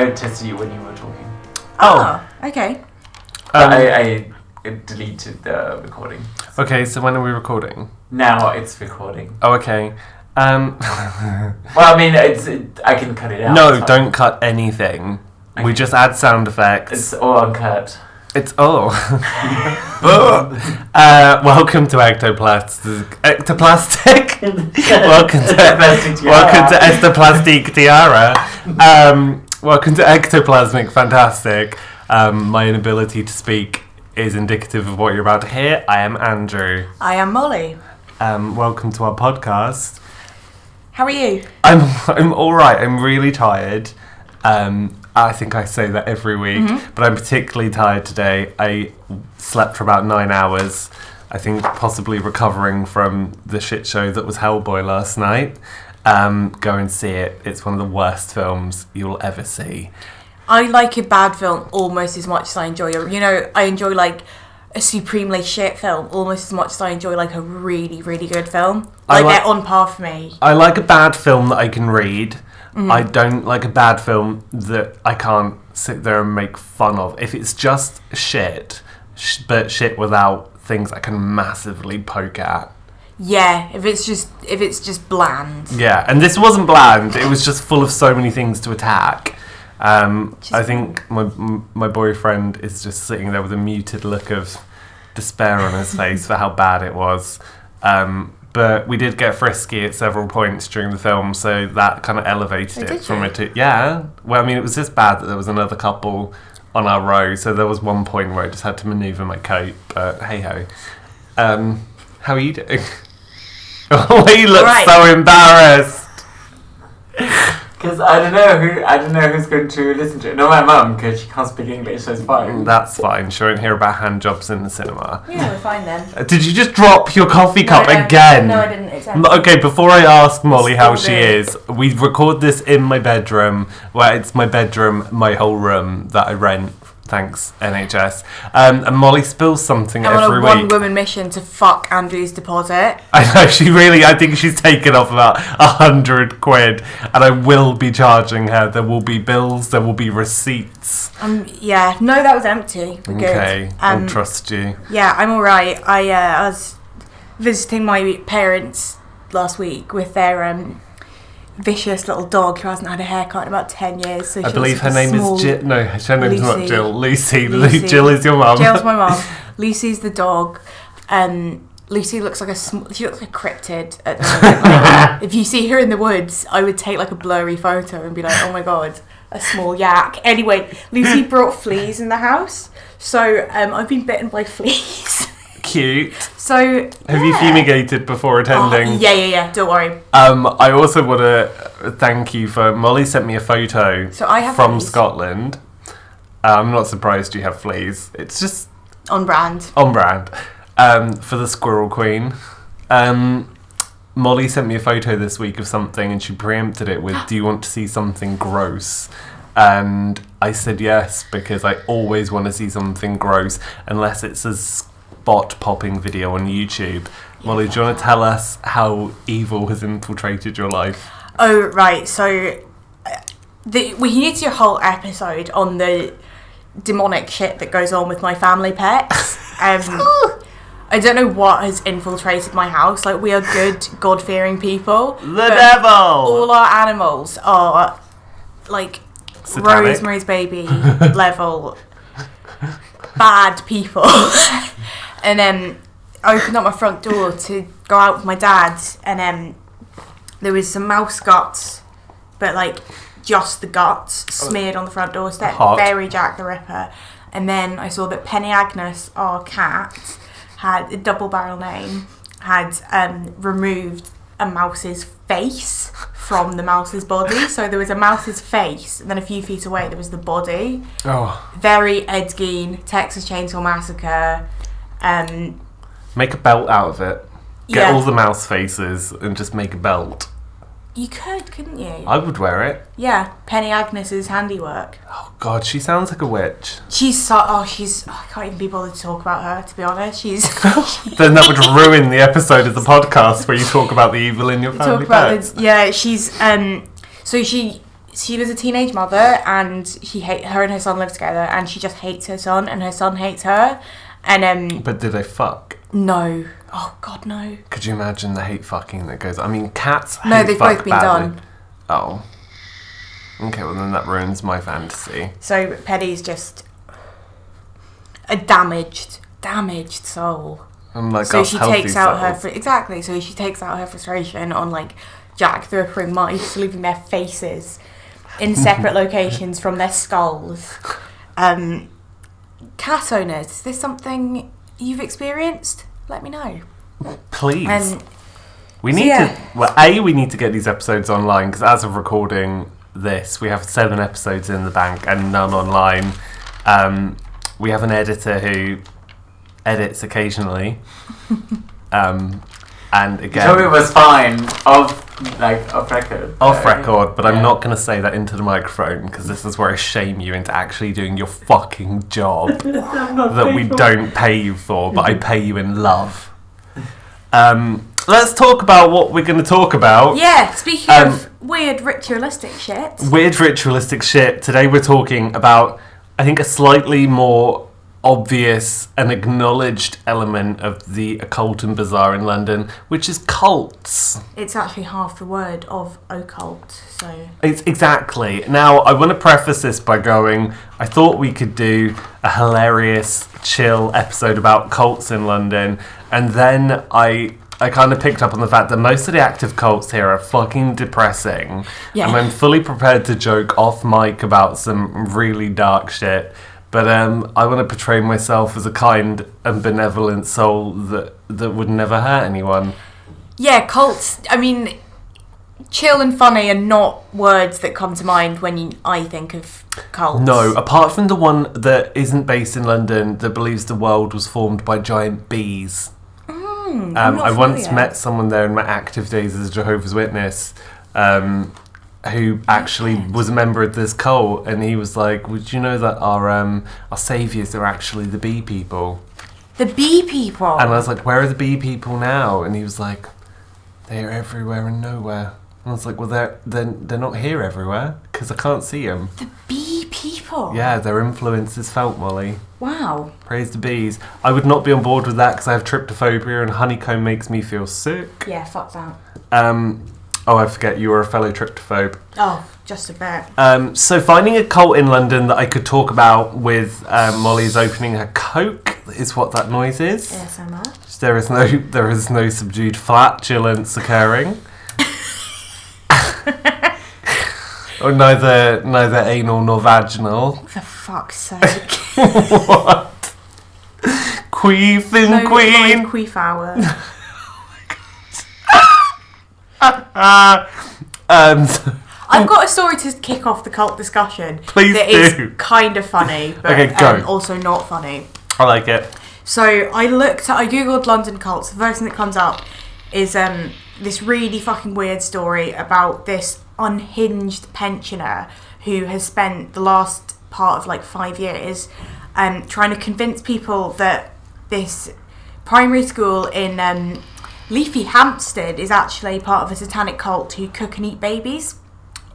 noticed you when you were talking. Oh, okay. I deleted the recording. Okay, so when are we recording? Now it's recording. Oh, okay. Well, I mean, I can cut it out. No, don't cut anything. We just add sound effects. It's all uncut. It's welcome to Ectoplastic. welcome to Estoplastic Tiara. Welcome to Ectoplasmic Fantastic. My inability to speak is indicative of what you're about to hear. I am Andrew. I am Molly. Welcome to our podcast. How are you? I'm all right. I'm really tired. I think I say that every week, but I'm particularly tired today. I slept for about 9 hours. I think possibly recovering from the shit show that was Hellboy last night. Go and see it. It's one of the worst films you'll ever see. I like a bad film almost as much as I enjoy I enjoy like a supremely shit film almost as much as I enjoy like a really, really good film. They're on par for me. I like a bad film that I can read. I don't like a bad film that I can't sit there and make fun of. If it's just shit, but shit without things I can massively poke at. Yeah, if it's just bland. Yeah, and this wasn't bland. It was just full of so many things to attack. I think my boyfriend is just sitting there with a muted look of despair on his face for how bad it was. But we did get frisky at several points during the film, so that kind of elevated it from it to... Yeah. Well, I mean, it was just bad that there was another couple on our row, so there was one point where I just had to manoeuvre my coat, but hey-ho. How are you doing? Oh, you look so embarrassed. Because I don't know who's going to listen to it. Not my mum, because she can't speak English, so it's fine. That's fine. She won't hear about hand jobs in the cinema. Yeah, we're fine then. Did you just drop your coffee cup again? No, I didn't. Exactly. Okay, before I ask Molly how she is, we record this in my bedroom. Well, it's my bedroom, my whole room that I rent. Thanks, NHS. And Molly spills something every week. I'm on a one-woman mission to fuck Andrew's deposit. I know, I think she's taken off about 100 quid, and I will be charging her. There will be bills, there will be receipts. Yeah, no, that was empty. We're good. Okay, I'll trust you. Yeah, I'm alright. I was visiting my parents last week with their vicious little dog who hasn't had a haircut in about 10 years. So I believe her name is Jill. No, her name's not Jill. Lucy. Jill is your mum. Jill's my mum. Lucy's the dog. Lucy looks like she looks like a cryptid at the moment. Like, if you see her in the woods, I would take like a blurry photo and be like, oh my god, a small yak. Anyway, Lucy brought fleas in the house, so I've been bitten by fleas. Cute. So have you fumigated before attending? Yeah. Don't worry. I also want to thank you for Molly sent me a photo. So I have from fleas. Scotland. I'm not surprised you have fleas. It's just on brand. On brand. For the Squirrel Queen. Molly sent me a photo this week of something, and she preempted it with, "Do you want to see something gross?" And I said yes, because I always want to see something gross, unless it's a spot popping video on YouTube. Molly, do you want to tell us how evil has infiltrated your life? Oh, right. So we need to do a whole episode on the demonic shit that goes on with my family pets. I don't know what has infiltrated my house. Like, we are good, God-fearing people. The devil! All our animals are, like, satanic. Rosemary's Baby level bad people. And then I opened up my front door to go out with my dad, and there was some mouse guts, but like just the guts smeared on the front doorstep. Very Jack the Ripper. And then I saw that Penny Agnes, our cat, had a double barrel name, had removed a mouse's face from the mouse's body. So there was a mouse's face, and then a few feet away there was the body. Oh. Very Ed Gein, Texas Chainsaw Massacre. Make a belt out of it. Get all the mouse faces and just make a belt. You couldn't you? I would wear it. Yeah, Penny Agnes's handiwork. Oh God, she sounds like a witch. I can't even be bothered to talk about her, to be honest. Then that would ruin the episode of the podcast where you talk about the evil in your family pets. She's so she she was a teenage mother, and her and her son live together, and she just hates her son, and her son hates her. And But did they fuck? no. Oh God, no. Could you imagine the hate fucking that goes? I mean, cats. No, hate they've fuck both been badly. done. Oh. Okay, well then that ruins my fantasy. So Penny's just a damaged soul. I'm like, So us she healthy takes out souls. her exactly. So she takes out her frustration on like Jack the Ripper and mice, leaving their faces in separate locations from their skulls. Cat owners, is this something you've experienced? Let me know. Please. And We So, need yeah. to. Well, we need to get these episodes online because as of recording this, we have 7 episodes in the bank and none online. We have an editor who edits occasionally. And again, Toby was fine off record. off record, but I'm not going to say that into the microphone because this is where I shame you into actually doing your fucking job that we don't pay you for, but I pay you in love. Let's talk about what we're going to talk about. yeah, speaking of weird ritualistic shit. Weird ritualistic shit. Today we're talking about, I think, a slightly more obvious and acknowledged element of the occult and bizarre in London, which is cults. It's actually half the word of occult, so... It's exactly. Now, I want to preface this by going, I thought we could do a hilarious, chill episode about cults in London, and then I kind of picked up on the fact that most of the active cults here are fucking depressing. Yeah. And I'm fully prepared to joke off mic about some really dark shit. But I want to portray myself as a kind and benevolent soul that would never hurt anyone. Yeah, cults, I mean, chill and funny are not words that come to mind when I think of cults. No, apart from the one that isn't based in London that believes the world was formed by giant bees. I'm not I once familiar. met someone there in my active days as a Jehovah's Witness who actually was a member of this cult, and he was like, would you know that our saviours are actually the bee people? The bee people. And I was like, where are the bee people now? And he was like, they're everywhere and nowhere. And I was like, well, they're not here everywhere because I can't see them. The bee people? Yeah, their influence is felt, Molly. Wow. Praise the bees. I would not be on board with that because I have tryptophobia and honeycomb makes me feel sick. Yeah, fuck that. Oh, I forget, you were a fellow tryptophobe. Oh, just a bit. So finding a cult in London that I could talk about with Molly's opening her Coke is what that noise is. ASMR. There is no subdued flatulence occurring. Or neither anal nor vaginal. For fuck's sake. What? Queefing No queen. queef hour. I've got a story to kick off the cult discussion. Please that do. is kind of funny, but Okay, go. also not funny. I like it. So I googled London cults. The first thing that comes up is this really fucking weird story about this unhinged pensioner who has spent the last part of like 5 years trying to convince people that this primary school in Leafy Hampstead is actually part of a satanic cult who cook and eat babies.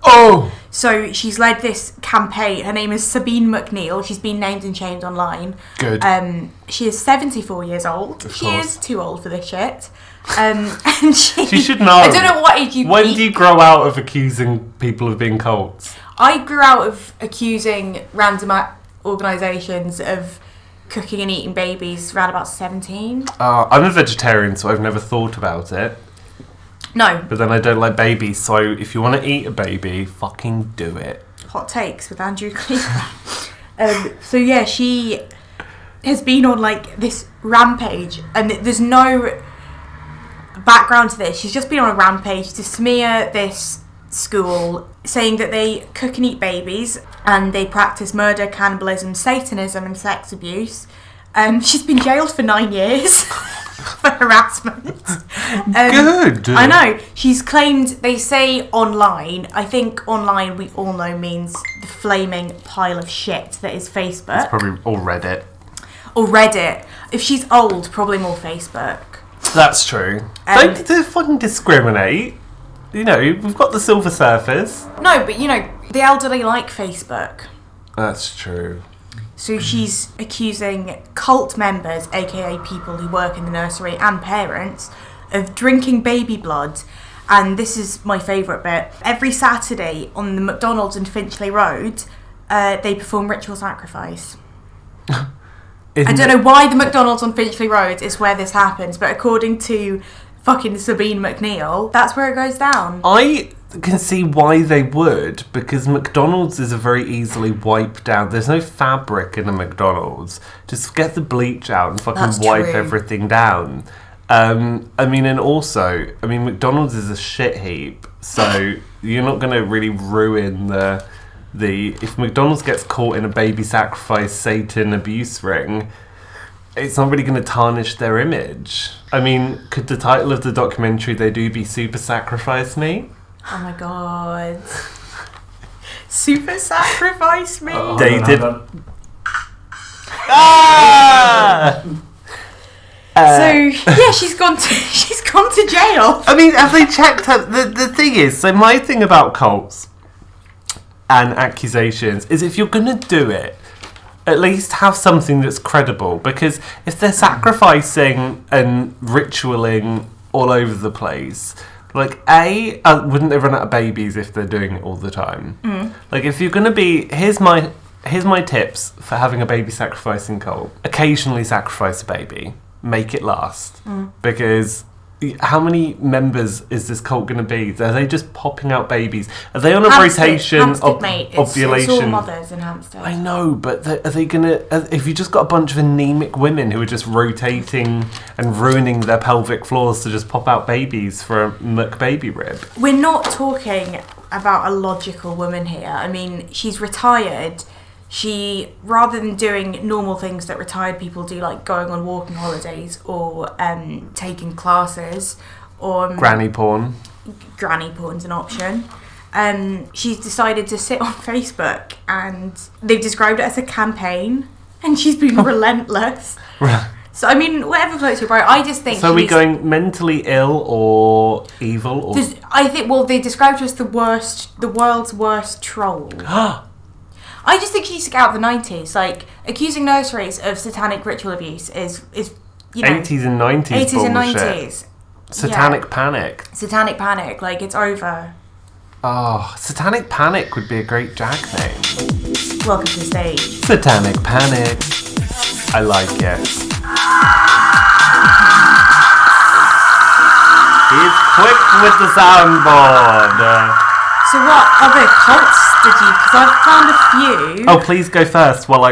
Oh! So she's led this campaign. Her name is Sabine McNeil. She's been named and shamed online. Good. She is 74 years old. Of She course. is too old for this shit. And She should know. I don't know what age you When peak. do you grow out of accusing people of being cults? I grew out of accusing random organisations of cooking and eating babies around about 17. I'm a vegetarian, so I've never thought about it. No, But then I don't like babies, so if you want to eat a baby, fucking do it. hot takes with Andrew Cleaver. So yeah, she has been on like this rampage, and there's no background to this. She's just been on a rampage to smear this school, saying that they cook and eat babies and they practice murder, cannibalism, Satanism and sex abuse. She's been jailed for 9 years for harassment. Good. I know. She's claimed, they say online, I think online we all know means the flaming pile of shit that is Facebook. It's probably all Reddit. Or Reddit. If she's old, probably more Facebook. That's true. Don't fucking discriminate. You know, we've got the Silver Surfers. No, but you know, The elderly like Facebook. That's true. So she's accusing cult members, aka people who work in the nursery, and parents, of drinking baby blood. And this is my favourite bit. Every Saturday on the McDonald's in Finchley Road, they perform ritual sacrifice. I don't know why the McDonald's on Finchley Road is where this happens, but according to fucking Sabine McNeil, that's where it goes down. I can see why they would, because McDonald's is a very easily wiped down. There's no fabric in a McDonald's. Just get the bleach out and fucking That's wipe true. everything down. And also, McDonald's is a shit heap, so you're not going to really ruin the if McDonald's gets caught in a baby sacrifice Satan abuse ring, it's not really going to tarnish their image. Could the title of the documentary they do be Super Sacrifice Me? Oh my god. Super sacrifice me. Dated. Ah! So yeah, she's gone to jail. Have they checked out the thing is, so my thing about cults and accusations is if you're gonna do it, at least have something that's credible, because if they're sacrificing and ritualing all over the place, wouldn't they run out of babies if they're doing it all the time? If you're gonna be, here's my tips for having a baby sacrificing cult: occasionally sacrifice a baby, make it last, because how many members is this cult going to be? Are they just popping out babies? Are they on a rotation of ovulation? It's all mothers in Hampstead. I know, but are they going to... If you just got a bunch of anemic women who are just rotating and ruining their pelvic floors to just pop out babies for a McBaby rib? We're not talking about a logical woman here. She's retired. She, rather than doing normal things that retired people do, like going on walking holidays or taking classes, or Granny porn. Granny porn's an option. She's decided to sit on Facebook, and they've described it as a campaign, and she's been relentless. So whatever floats your boat. I just think. So are we going mentally ill or evil? Or... I think. Well, they described her as the world's worst troll. I just think she needs to get out of the 90s. Accusing nurseries of satanic ritual abuse is 80s and 90s 80s bullshit. and 90s. Satanic Panic. Satanic Panic, it's over. Oh, Satanic Panic would be a great drag name. Welcome to the stage. Satanic Panic. I like it. He's quick with the soundboard. So what other cults did you... Because I've found a few... Oh, please go first while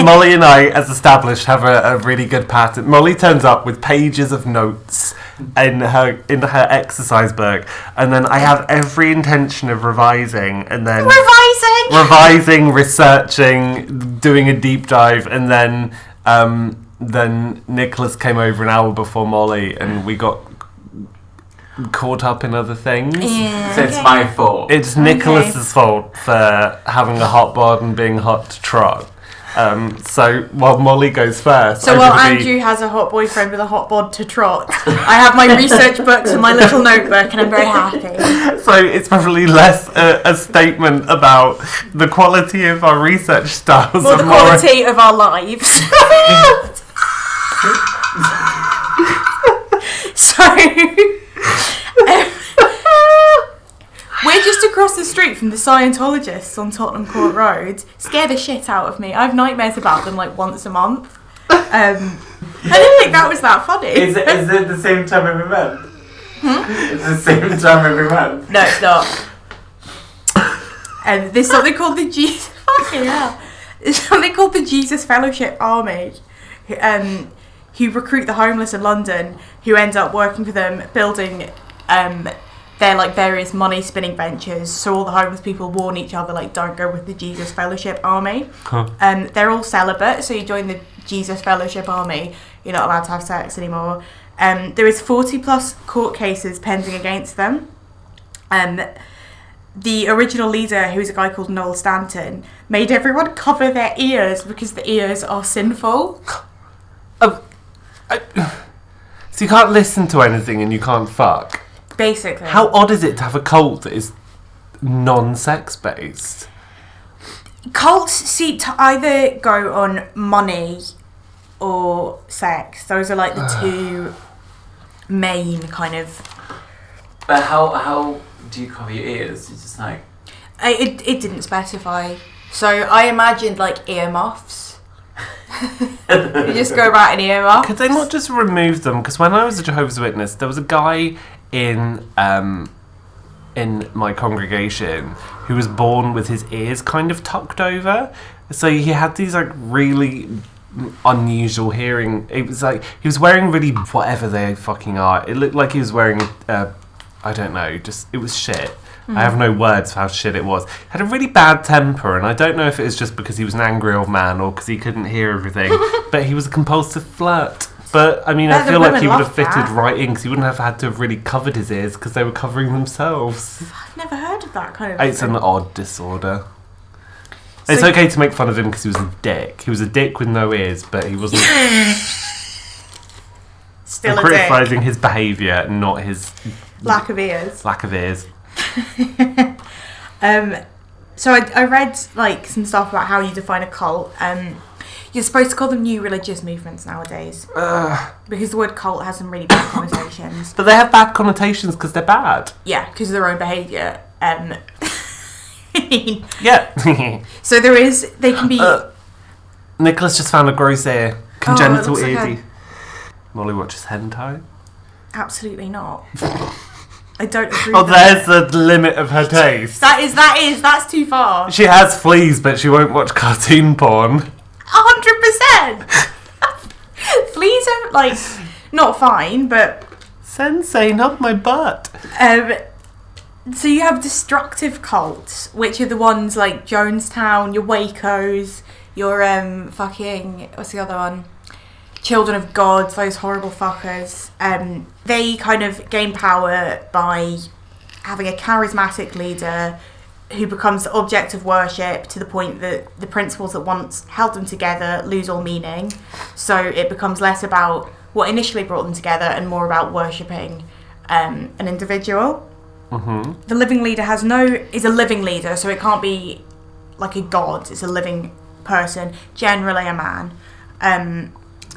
Molly and I, as established, have a really good pattern. Molly turns up with pages of notes in her exercise book, and then I have every intention of revising, and then... Revising, researching, doing a deep dive, and then Nicholas came over an hour before Molly, and we got caught up in other things. Yeah, So it's my fault. It's Nicholas's fault for having a hot bod and being hot to trot. So while Molly goes first, So while Andrew has a hot boyfriend with a hot bod to trot, I have my research books and my little notebook, and I'm very happy. So it's probably less a statement about the quality of our research styles, Well, the quality of our lives. We're just across the street from the Scientologists on Tottenham Court Road. Scare the shit out of me. I have nightmares about them once a month. I didn't think that was that funny. Is it the same time every month? It's the same time every month. No, it's not. There's something called the Jesus. Fucking hell. There's something called the Jesus Fellowship Army, who recruit the homeless in London, who end up working for them, building their various money spinning ventures. So all the homeless people warn each other don't go with the Jesus Fellowship Army. They're all celibate, so you join the Jesus Fellowship Army, you're not allowed to have sex anymore. There is 40 plus court cases pending against them. The original leader, who's a guy called Noel Stanton, made everyone cover their ears because the ears are sinful. So you can't listen to anything and you can't fuck. Basically. How odd is it to have a cult that is non-sex based. Cults seem to either go on money or sex. Those are like the two main kind of. But how do you cover your ears? You just like. It didn't specify, so I imagined like earmuffs. You just go about in earmuffs. Could they not just remove them? Because when I was a Jehovah's Witness, there was a guy in my congregation who was born with his ears kind of tucked over. So he had these like really unusual hearing. It was like he was wearing really whatever they fucking are. It looked like he was wearing I don't know, just it was shit. I have no words for how shit it was. He had a really bad temper, and I don't know if it was just because he was an angry old man or because he couldn't hear everything, but he was a compulsive flirt. But, I mean, I feel like he would have fitted right in because he wouldn't have had to have really covered his ears because they were covering themselves. I've never heard of that kind of It's an odd disorder. So it's okay to make fun of him because he was a dick. He was a dick with no ears, but he wasn't... Still I'm criticising his behaviour, not his... Lack of ears. Lack of ears. So I read like some stuff about how you define a cult. You're supposed to call them new religious movements nowadays because the word cult has some really bad connotations. But they have bad connotations because they're bad. Yeah, because of their own behaviour. Yeah. So they can be... Nicholas just found a gross ear. Congenital ear. Like Molly watches hentai? Absolutely not. I don't agree. Oh, there's the limit of her taste. That's too far. She has fleas, but she won't watch cartoon porn. 100%. Fleas are like not fine, but Sensei, not my butt. so you have destructive cults, which are the ones like Jonestown, your Wacos, your fucking what's the other one? Children of God, those horrible fuckers. They kind of gain power by having a charismatic leader who becomes the object of worship to the point that the principles that once held them together lose all meaning. So it becomes less about what initially brought them together and more about worshipping an individual. Mm-hmm. The living leader is a living leader, so it can't be like a god. It's a living person, generally a man.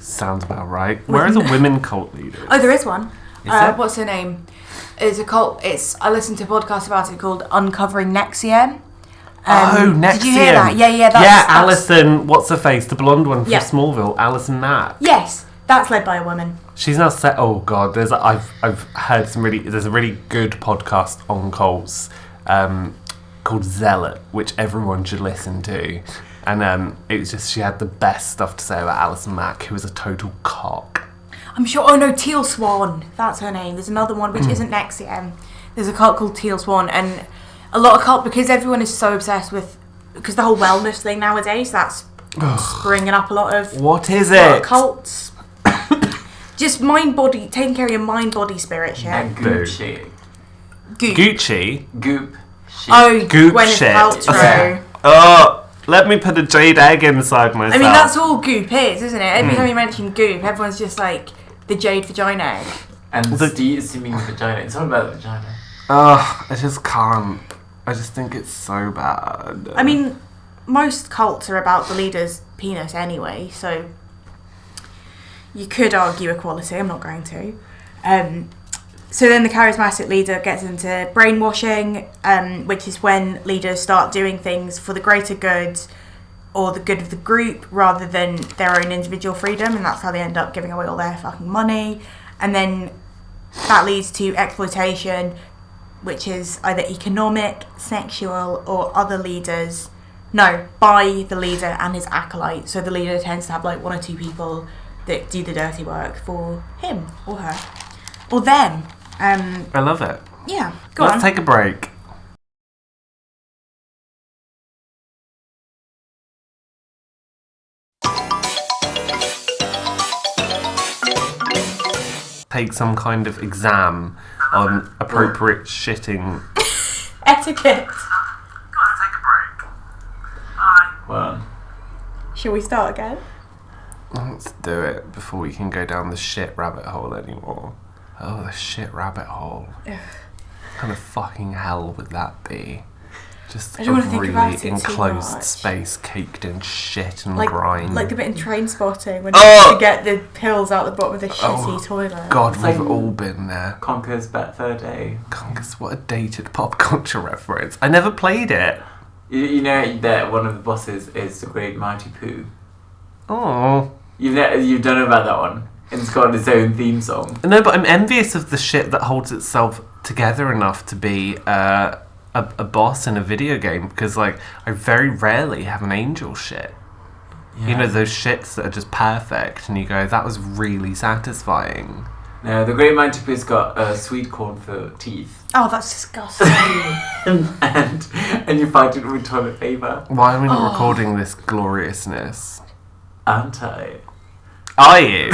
Sounds about right. Where are the women cult leaders? Oh, there is one. Is there? What's her name? It's a cult. I listened to a podcast about it called Uncovering NXIVM. NXIVM. Did you hear that? Yeah. That's Alison, what's her face? The blonde one from Yeah. Smallville, Alison Mack. Yes, that's led by a woman. She's now set. Oh god, I've heard there's a really good podcast on cults called Zealot, which everyone should listen to. And it was just, she had the best stuff to say about Alison Mack, who was a total cock. I'm sure. Oh no, Teal Swan. That's her name. There's another one which isn't NXIVM. There's a cult called Teal Swan, and a lot of cult because everyone is so obsessed with because the whole wellness thing nowadays. That's bringing up a lot of. What is lot of it? cults. Just mind, body, taking care of your mind, body, spirit shit. And goop shit. Goop. Gucci. Goop shit. Oh, Goop Gwyneth shit. Paltrow. Oh, let me put a jade egg inside myself. I mean, that's all goop is, isn't it? Every time you mention goop, everyone's just like the jade vagina egg. And steaming vagina. It's all about the vagina. Ugh, I just can't. I just think it's so bad. I mean, most cults are about the leader's penis anyway, so you could argue equality. I'm not going to. So then the charismatic leader gets into brainwashing, which is when leaders start doing things for the greater good or the good of the group rather than their own individual freedom, and that's how they end up giving away all their fucking money. And then that leads to exploitation, which is either economic, sexual, or other leaders. No, by the leader and his acolyte. So the leader tends to have like one or two people that do the dirty work for him or her or them. I love it. Yeah, go on. Let's take a break. Take some kind of exam on appropriate shitting. Etiquette. Gotta take a break. Well, Shall we start again? Let's do it before we can go down the shit rabbit hole anymore. Oh, the shit rabbit hole. What kind of fucking hell would that be? Just I a don't wanna think about really it too enclosed much. space caked in shit and Like grime. the bit in Train Spotting when Oh! you get the pills out the bottom of the shitty Oh, toilet. God, It's we've like- all been there. Conker's Bet Fur Day. Conker's, what a dated pop culture reference. I never played it. You know that one of the bosses is the Great Mighty Pooh. Oh. You don't know about that one. And it's got its own theme song. No, but I'm envious of the shit that holds itself together enough to be a boss in a video game, because like I very rarely have an angel shit. Yeah. You know, those shits that are just perfect, and you go, that was really satisfying. No, the Great Mighty Pooh's got sweet corn for teeth. Oh, that's disgusting. and you fight it with toilet paper. Why are we not recording this gloriousness? Aren't I? Are you?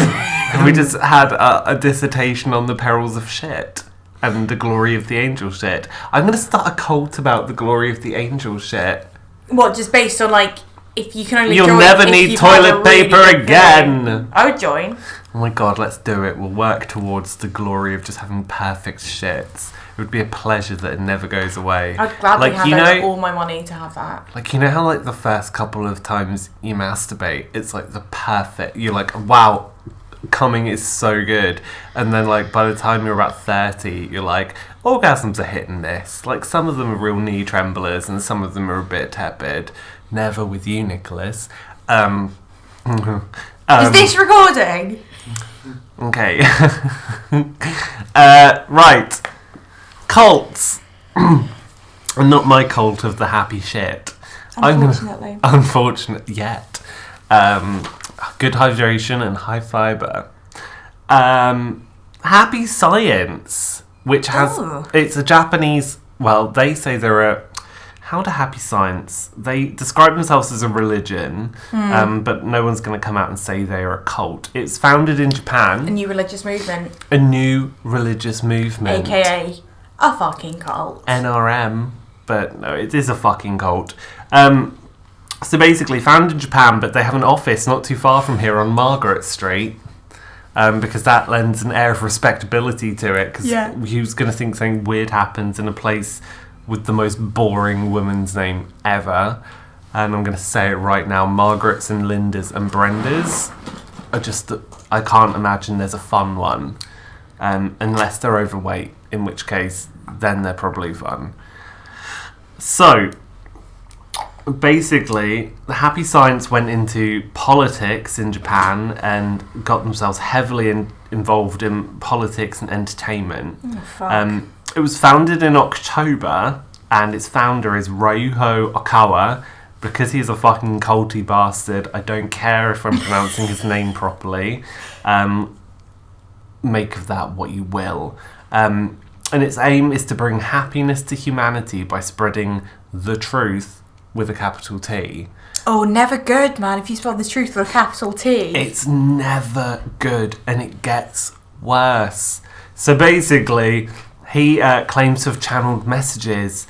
We just had a dissertation on the perils of shit and the glory of the angel shit. I'm going to start a cult about the glory of the angel shit. What, just based on like, if you can only You'll join never if need you've had a toilet really paper good again. feeling. I would join. Oh my god, let's do it. We'll work towards the glory of just having perfect shits. It would be a pleasure that it never goes away. I'd gladly Like, have you over know- all my money to have that. Like, you know how like the first couple of times you masturbate, it's like the perfect, you're like, wow, coming is so good. And then like by the time you're about 30, you're like, orgasms are hit and miss. Like some of them are real knee tremblers and some of them are a bit tepid. Never with you, Nicholas. Is this recording? Okay. Right. Cults. And not my cult of the happy shit. Unfortunately. Unfortunate yet. Good hydration and high fibre. Happy Science, which has... Oh. It's a Japanese... Well, they say they're a... How to Happy Science? They describe themselves as a religion, but no one's going to come out and say they are a cult. It's founded in Japan. A new religious movement, A new religious movement. aka a fucking cult. NRM, but no, it is a fucking cult. So basically, founded in Japan, but they have an office not too far from here on Margaret Street, because that lends an air of respectability to it, because Yeah. who's going to think something weird happens in a place with the most boring woman's name ever? And I'm going to say it right now, Margaret's and Linda's and Brenda's are just... I can't imagine there's a fun one, unless they're overweight, in which case, then they're probably fun. So, basically, the Happy Science went into politics in Japan and got themselves heavily involved in politics and entertainment. Oh, fuck. It was founded in October, and its founder is Ryuho Okawa. Because he's a fucking culty bastard, I don't care if I'm pronouncing his name properly. Make of that what you will. And its aim is to bring happiness to humanity by spreading the truth with a capital T. Oh, never good, man, if you spell the truth with a capital T. It's never good, and it gets worse. So basically, he claims to have channeled messages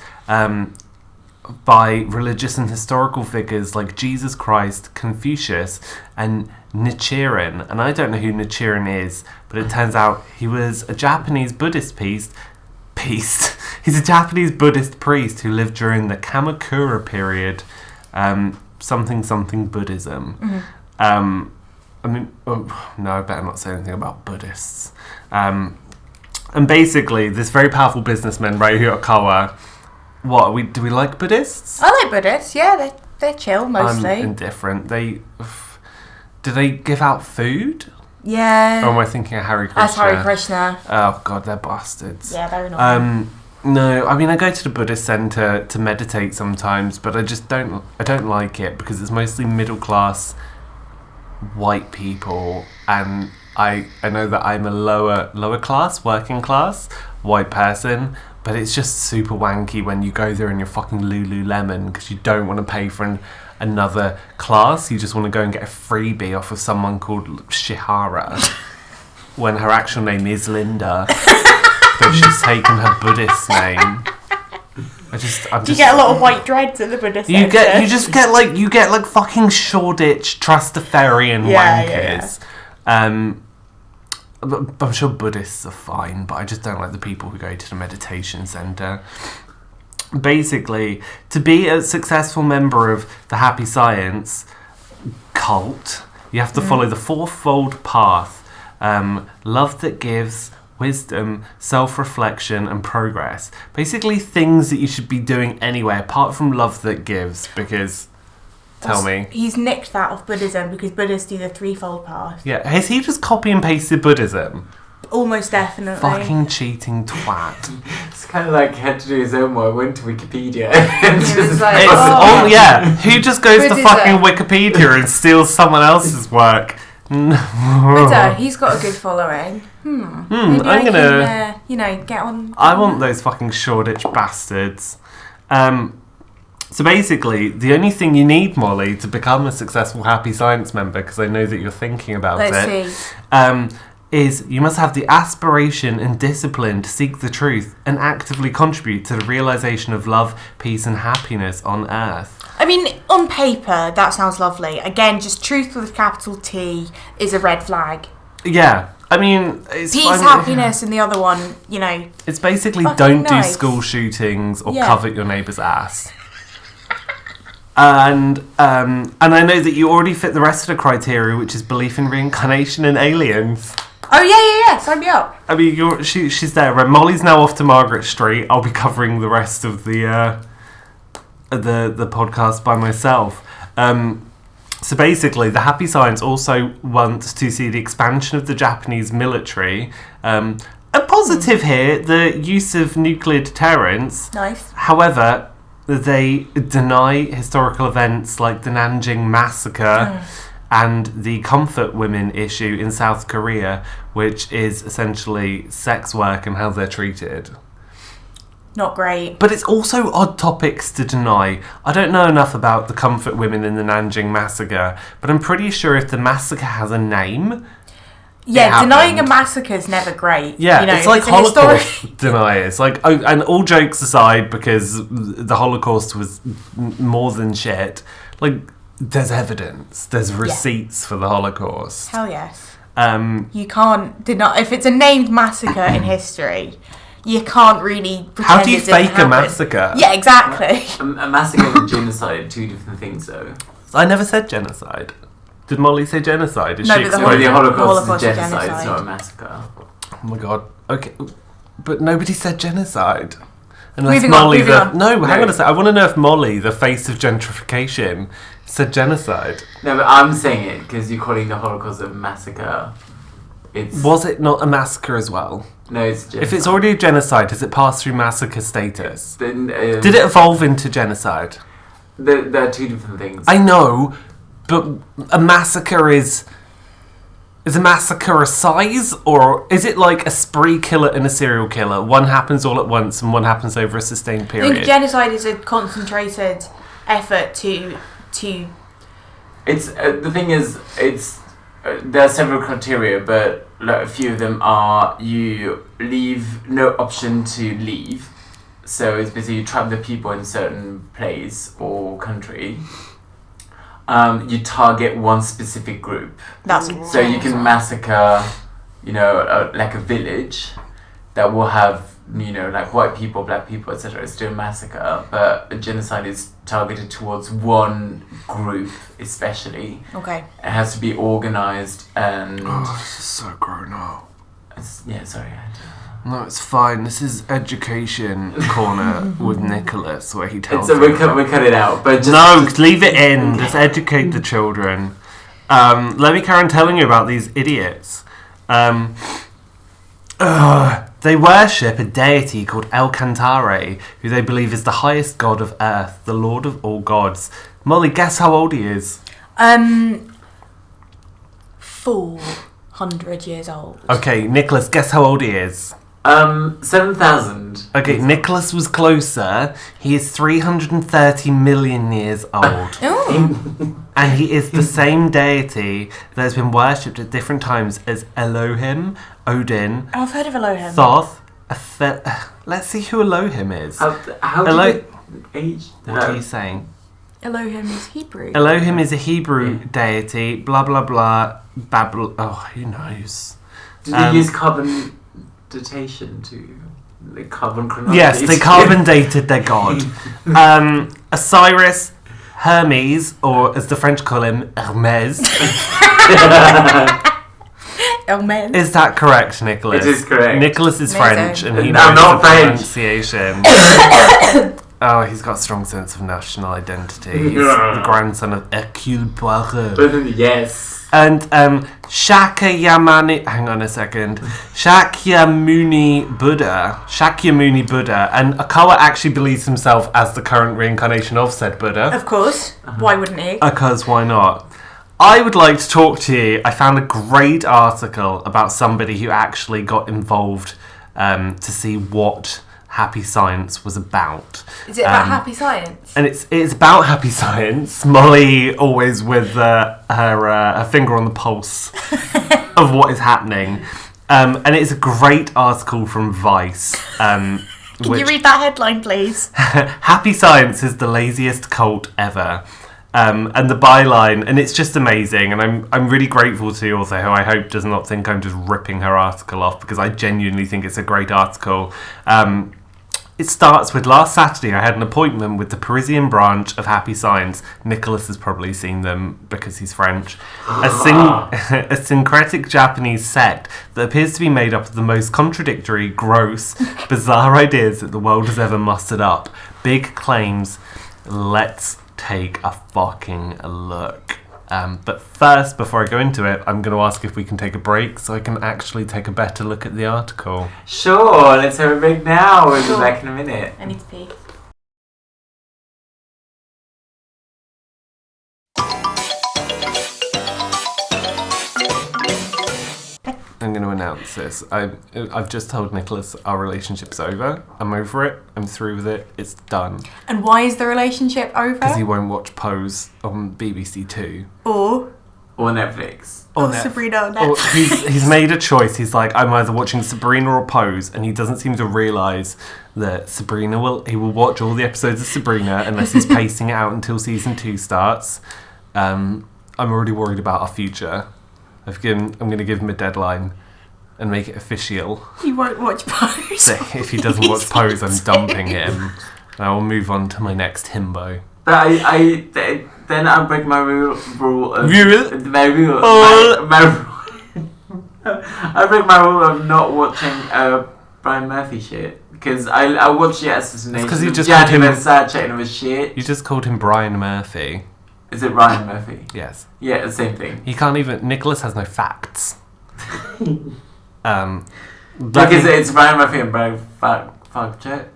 by religious and historical figures like Jesus Christ, Confucius, and Nichiren. And I don't know who Nichiren is, but it turns out he was a Japanese Buddhist priest. He's a Japanese Buddhist priest who lived during the Kamakura period, something Buddhism. Mm-hmm. I mean, no, I better not say anything about Buddhists. And basically, this very powerful businessman, Ryuho Okawa, do we like Buddhists? I like Buddhists, yeah, they're chill mostly. I'm indifferent. Do they give out food? Yeah. Or am I thinking of Hare Krishna? That's Hare Krishna. Oh god, they're bastards. Yeah, they're annoying. No, I mean I go to the Buddhist centre to meditate sometimes, but I just don't like it because it's mostly middle class white people, and I know that I'm a lower class, working class white person, but it's just super wanky when you go there in your fucking Lululemon because you don't want to pay for another class. You just want to go and get a freebie off of someone called Shihara when her actual name is Linda, but she's taken her Buddhist name. Do you get a lot of white dreads in the Buddhist You get like fucking Shoreditch Trastafarian wankers. Yeah. But I'm sure Buddhists are fine, but I just don't like the people who go to the meditation centre. basically, to be a successful member of the Happy Science cult, you have to follow the fourfold path. Love that gives, wisdom, self-reflection, and progress. Basically, things that you should be doing anyway, apart from love that gives, because... Tell me. He's nicked that off Buddhism, because Buddhists do the threefold path. Yeah, has he just copy and pasted Buddhism? Almost definitely. Fucking cheating twat. It's kind of like he had to do his own work, went to Wikipedia. And He was just, like, Oh yeah, who just goes to Buddhism. fucking Wikipedia and steals someone else's work? Buddha, he's got a good following. Maybe I'm I gonna... can, get on. I want those fucking Shoreditch bastards. So basically, the only thing you need, Molly, to become a successful Happy Science member, because I know that you're thinking about Let's it, is you must have the aspiration and discipline to seek the truth and actively contribute to the realisation of love, peace and happiness on Earth. I mean, on paper, that sounds lovely. Again, just truth with a capital T is a red flag. Yeah. I mean, it's Peace, fine. happiness, and the other one, It's basically fucking don't nice. do school shootings or Yeah. covet your neighbour's ass. And I know that you already fit the rest of the criteria, which is belief in reincarnation and aliens. Oh, yeah, sign me up. I mean, she's there. Right? Molly's now off to Margaret Street. I'll be covering the rest of the podcast by myself. So basically, the Happy Science also wants to see the expansion of the Japanese military. A positive here, the use of nuclear deterrence. Nice. However, they deny historical events like the Nanjing massacre and the comfort women issue in South Korea, which is essentially sex work and how they're treated. Not great. But it's also odd topics to deny. I don't know enough about the comfort women in the Nanjing massacre, but I'm pretty sure if the massacre has a name... Yeah, denying a happened. massacre is never great. Yeah, it's like a Holocaust deniers. Like, and all jokes aside, because the Holocaust was more than shit, like, there's evidence. There's receipts for the Holocaust. Hell yes. You can't deny... If it's a named massacre in history, you can't really pretend How do you it didn't fake a happen. massacre? Yeah, exactly. a massacre and genocide are two different things, though. I never said genocide. Did Molly say genocide? Is No, she but the Well, the explaining? Holocaust is a Holocaust is genocide, it's genocide. not a massacre. Oh my god. Okay. But nobody said genocide. Unless Moving on, Molly moving on. No, hang No. on a sec. I want to know if Molly, the face of gentrification, said genocide. No, but I'm saying it because you're calling the Holocaust a massacre. It's Was it not a massacre as well? no, it's genocide. If it's already a genocide, does it pass through massacre status? Then, Did it evolve into genocide? There are two different things. I know, but a massacre is a massacre a size, or is it like a spree killer and a serial killer? One happens all at once and one happens over a sustained I period. think genocide is a concentrated effort to It's the thing is, it's there are several criteria, but like, a few of them are you leave no option to leave. So it's basically you trap the people in a certain place or country. You target one specific group. That's So you can massacre, like a village that will have, like white people, black people, etc. It's still a massacre, but a genocide is targeted towards one group, especially. okay. It has to be organized and. This is so grown up. Yeah, sorry. No, it's fine. This is education corner with Nicholas, where he tells. So we cut it out, but just No, leave it in. Just educate the children. Let me carry on telling you about these idiots. They worship a deity called El Cantare, who they believe is the highest god of Earth, the lord of all gods. Molly, guess how old he is? 400 years old. Okay, Nicholas, guess how old he is? 7,000. Okay, Nicholas was closer. He is 330 million years old. Oh. And he is the same deity that has been worshipped at different times as Elohim, Odin, I've heard of Elohim. Thoth. Let's see who Elohim is. How do you age? What are you saying? Elohim is Hebrew. Elohim is a Hebrew deity, blah blah blah, Babel. Oh, who knows? Did they use carbon datation to? The carbon chronology. Yes, they carbon dated their god. Osiris, Hermes, or as the French call him, Hermes. Hermes. Is that correct, Nicholas? It is correct. Nicholas is Amazing. French, and he I'm knows not the French. pronunciation. Oh, he's got a strong sense of national identity. He's Yeah. the grandson of Hercule Poirot. But then, yes. And Shakyamuni, hang on a second, Shakyamuni Buddha, and Akawa actually believes himself as the current reincarnation of said Buddha. Of course. Why wouldn't he? Because why not? I would like to talk to you. I found a great article about somebody who actually got involved to see what Happy Science was about. Is it about happy science? And it's about Happy Science. Molly always with her finger on the pulse of what is happening. And it's a great article from Vice. Can you read that headline, please? Happy Science is the laziest cult ever. And the byline, and it's just amazing, and I'm really grateful to the author, who I hope does not think I'm just ripping her article off, because I genuinely think it's a great article. It starts with, last Saturday I had an appointment with the Parisian branch of Happy Science. Nicholas has probably seen them because he's French. A syncretic Japanese sect that appears to be made up of the most contradictory, gross, bizarre ideas that the world has ever mustered up. Big claims. Let's take a fucking look. But first, before I go into it, I'm going to ask if we can take a break so I can actually take a better look at the article. Sure, let's have a break now. We'll Sure. be back in a minute. I need to pee. I'm going to announce this. I've just told Nicholas our relationship's over. I'm over it. I'm through with it. It's done. And why is the relationship Because he over? won't watch Pose on BBC Two. Or Or Netflix. Sabrina on Or Netflix. he's made a choice. He's like, I'm either watching Sabrina or Pose, and he doesn't seem to realise that he will watch all the episodes of Sabrina unless he's pacing it out until season 2 starts. I'm already worried about our future. I'm going to give him a deadline and make it official. He won't watch Pose. So if he doesn't watch Pose, I'm dumping him. And I will move on to my next himbo. But then I'll break my rule of Rule? I break my rule of not watching Brian Murphy shit, because I watched the Assassination. Because you just Gianni called him. Versace and it was shit. You just called him Brian Murphy. Is it Ryan Murphy? Yes. Yeah, the same thing. He can't even. Nicholas has no facts. Because it's Ryan Murphy and Brian Falchuk.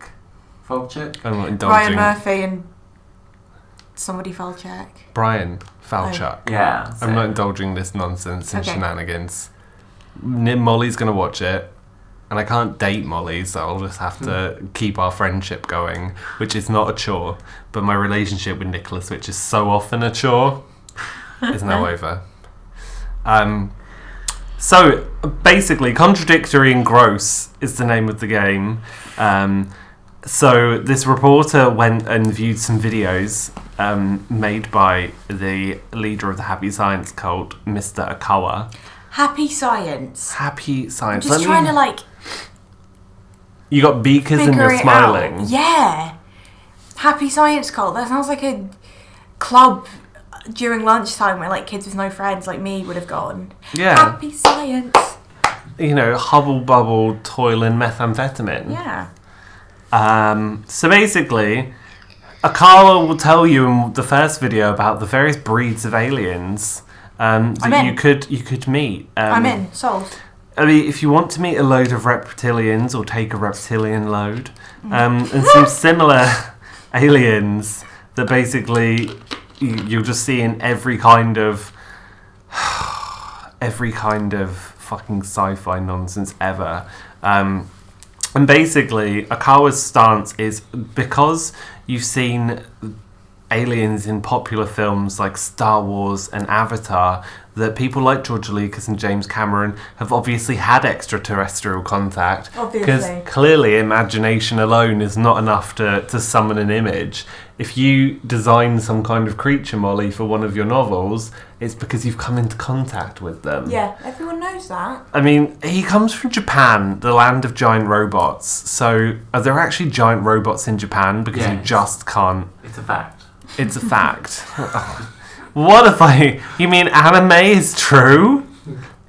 I'm not indulging. Ryan Murphy and somebody Falchuk. Brian Falchuk. Yeah. I'm not indulging this nonsense and Okay. shenanigans. Molly's gonna watch it, and I can't date Molly, so I'll just have to keep our friendship going, which is not a chore. But my relationship with Nicholas, which is so often a chore, is now over. So basically, contradictory and gross is the name of the game. So this reporter went and viewed some videos made by the leader of the Happy Science cult, Mr. Akawa. Happy Science. Happy I'm Science. just trying to like You got beakers and figure you're it smiling. out. Yeah. Happy Science Cult. That sounds like a club during lunchtime where like kids with no friends like me would have gone. Yeah. Happy Science. You know, hubble bubble, toil and methamphetamine. Yeah. So basically, Akawa will tell you in the first video about the various breeds of aliens that I'm in. you could meet. I'm in. Sold. I mean, if you want to meet a load of reptilians or take a reptilian load, and some similar aliens that basically you'll just see in every kind of fucking sci-fi nonsense ever. And basically, Akawa's stance is because you've seen aliens in popular films like Star Wars and Avatar, that people like George Lucas and James Cameron have obviously had extraterrestrial contact. Because Obviously. clearly imagination alone is not enough to summon an image. If you design some kind of creature, Molly, for one of your novels, it's because you've come into contact with them. Yeah, everyone knows that. I mean, he comes from Japan, the land of giant robots. So are there actually giant robots in Japan? Because you Yes. just can't. It's a fact. It's a fact. What if you mean anime is true?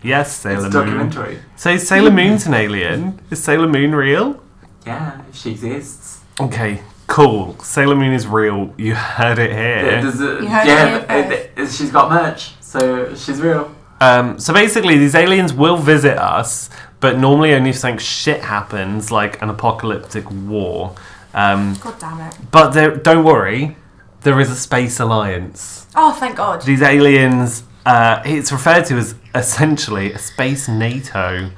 Yes, Sailor It's a Moon. documentary. So Sailor Moon's an alien? Is Sailor Moon real? Yeah, she exists. Okay, cool. Sailor Moon is real. You heard it here. You heard it here she's got merch, so she's real. So basically, these aliens will visit us, but normally only if something shit happens, like an apocalyptic war. God damn it. But don't worry, there is a space alliance. Oh, thank God. These aliens, it's referred to as essentially a space NATO.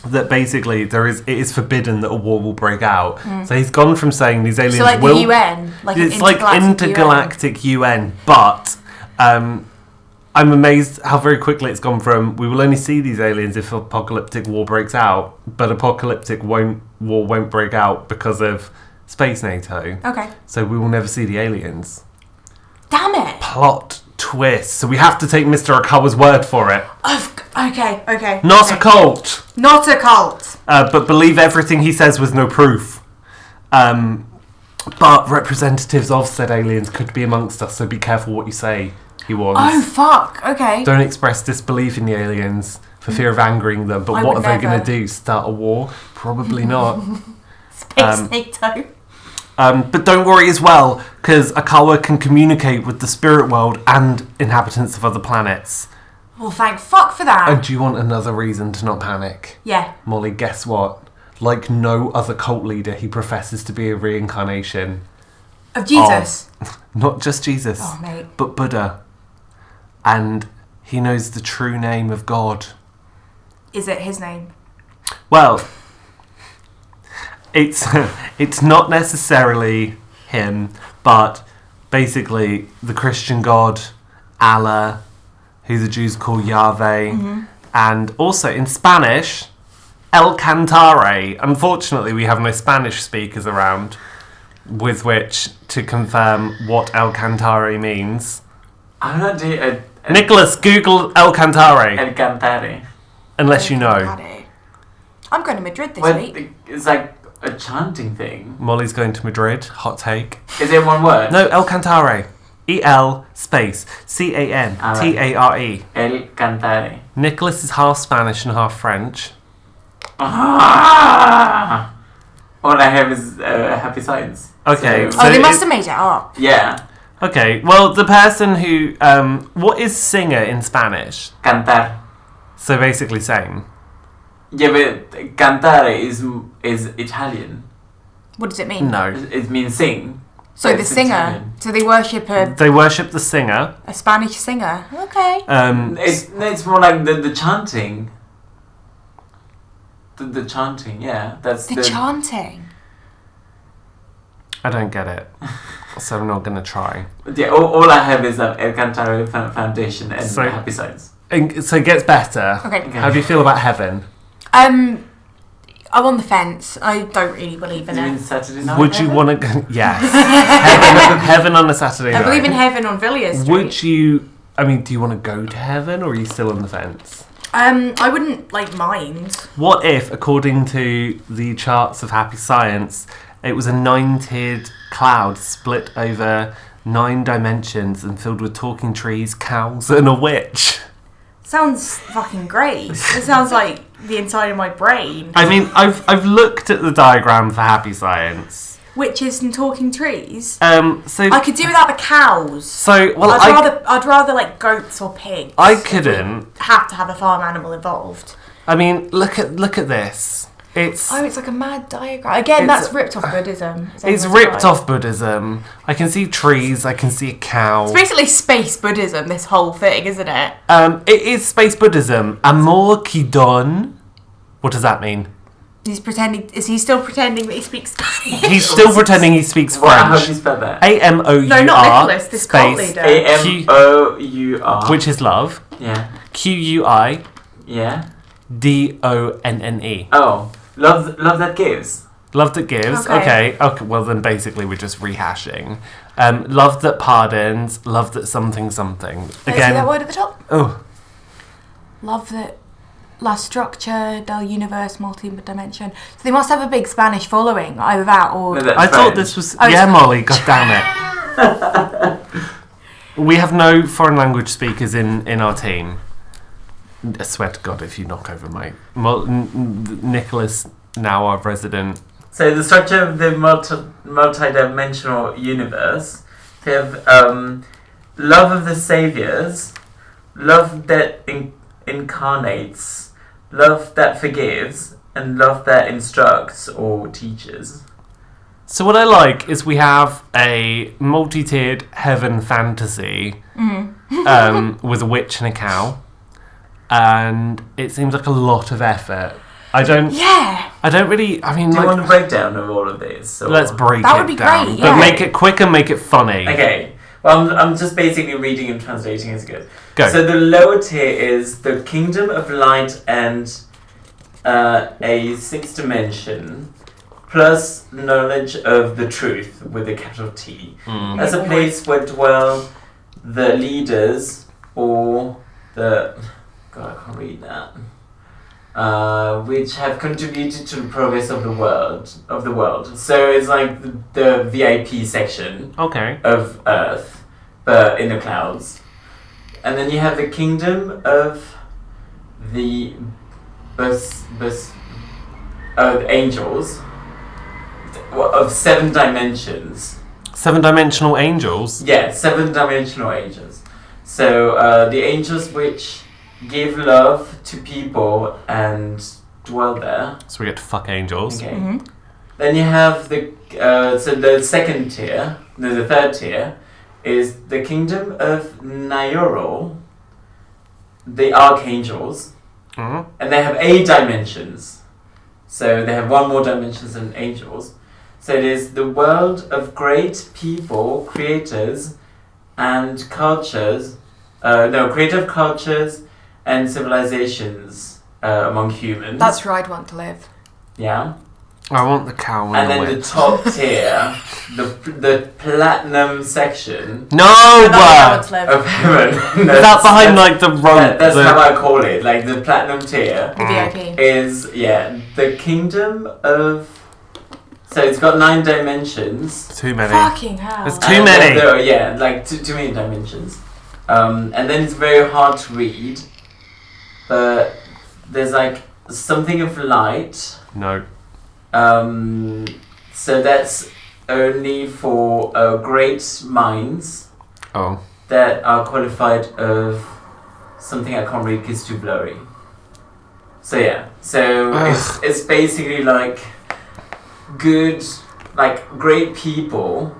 That basically it is forbidden that a war will break out. So he's gone from saying these aliens So like will. the UN? Like an It's like intergalactic UN, but I'm amazed how very quickly it's gone from we will only see these aliens if apocalyptic war breaks out, but apocalyptic war won't break out because of space NATO. Okay. So we will never see the aliens. Damn it. Plot twist. So we have to take Mr. Akawa's word for it. Okay. Not okay. a cult, Not a cult. but believe everything he says with no proof. But representatives of said aliens could be amongst us, so be careful what you say, he warns. Oh, fuck. Okay. Don't express disbelief in the aliens for fear of angering them. But I what are would they going never. to do? Start a war? Probably not. Space NATO. But don't worry as well, because Akawa can communicate with the spirit world and inhabitants of other planets. Well, thank fuck for that. And do you want another reason to not panic? Yeah. Molly, guess what? Like no other cult leader, he professes to be a reincarnation. Of Jesus. Not just Jesus, Oh, mate. but Buddha. And he knows the true name of God. Is it his name? Well, it's not necessarily him, but basically the Christian God, Allah, who the Jews call Yahweh, and also in Spanish, El Cantare. Unfortunately, we have no Spanish speakers around with which to confirm what El Cantare means. I'm not doing Nicholas, Google El Cantare, El Cantare. unless you know. Daddy. I'm going to Madrid this Well, week. it's like a chanting thing. Molly's going to Madrid, hot take. Is it one word? No, El Cantare. E-L space C-A-N-T-A-R-E. El Cantare. Nicholas is half Spanish and half French. Ah! All I have is Happy Science. Okay, So, so They must have made it up. yeah. Okay, well, the person who... what is singer in Spanish? Cantar. So basically same. Yeah, but cantare is Italian. What does it mean? No. It means sing. So But the it's singer. Italian. So they worship They worship the singer. a Spanish singer. Okay. It's more like the chanting. The chanting, yeah. That's The chanting. I don't get it. So I'm not going to try. Yeah, all I have is El Cantare Foundation and So- Happy Science. And so it gets better. Okay. Okay. How do you feel about heaven? I'm on the fence. I don't really believe in Do you mean it. Saturday night? Would you heaven? want to go... Yes. heaven on a Saturday I night. believe in heaven on Villiers Street. Would you... I mean, do you want to go to heaven or are you still on the fence? I wouldn't mind. What if, according to the charts of Happy Science, it was a 9-tiered cloud split over 9 dimensions and filled with talking trees, cows, and a witch? Sounds fucking great. It sounds like the inside of my brain. I mean, I've looked at the diagram for Happy Science. Witches and talking trees. So I could do without the cows. so well, I'd rather like goats or pigs. I couldn't. Have to have a farm animal involved. I mean, look at this. It's Oh, it's like a mad diagram. Again, It's- that's ripped off Buddhism. it's ripped off Buddhism. I can see trees. I can see a cow. It's basically space Buddhism, this whole thing, isn't it? It is space Buddhism. Amor qui donne. What does that mean? He's pretending. Is he still pretending that he speaks Spanish? He's still pretending he speaks Well, how do French. you spell that? AMOUR. No, not Nicholas. This cult space, leader. AMOUR. which is love. Yeah. QUIDONNE. Yeah. Oh, love that gives. Love that gives. Okay. Okay. Well, then basically we're just rehashing. Love that pardons. Love that something. See Again. that word at the top? Oh, Love that. La structure del universe multi-dimension. So they must have a big Spanish following, either that or... No, that's I thought French. this was. Oh, Yeah, it's- Molly. God damn it. We have no foreign language speakers in our team. I swear to God, if you knock over my Nicholas, now our resident. So the structure of the multi-dimensional universe, they have love of the saviors, love that incarnates, love that forgives, and love that instructs or teaches. So what I like is we have a multi-tiered heaven fantasy with a witch and a cow, and it seems like a lot of effort. I don't really. I mean, Do you like, want a breakdown of all of these? Or? let's break That it would be down, great, but yeah. make it quick and make it funny. Okay. Well, I'm just basically reading and translating as it goes. Go. So the lower tier is the kingdom of light and a sixth dimension, plus knowledge of the truth with a capital T. As a place where dwell the leaders or the... God, I can't read that. Which have contributed to the progress of the world. So it's like the VIP section Okay. of Earth, but in the clouds. And then you have the kingdom of the angels of 7 dimensions. 7-dimensional angels. Yeah, 7-dimensional angels. So the angels which give love to people and dwell there. So we get to fuck angels. Okay. Mhm. Then you have the the second tier, the third tier, is the kingdom of Nyoro, the archangels, Mhm. and they have 8 dimensions. So they have one more dimensions than angels. So it is the world of great people, creators, and cultures. Creative cultures and civilizations among humans. That's where I'd want to live. Yeah. I want the cow and, And the then the witch. top tier, the platinum section No! That's where I want to live. of heaven. Is that behind like the rope? That's the- how I call it. Like the platinum tier The VIP. is the kingdom of. So it's got 9 dimensions. Too many. Fucking hell. It's too And many. like too many dimensions. And then it's very hard to read. But there's like something of light. No. So that's only for great minds Oh. that are qualified of something I can't read because it's too blurry. So yeah, so it's basically like good, like great people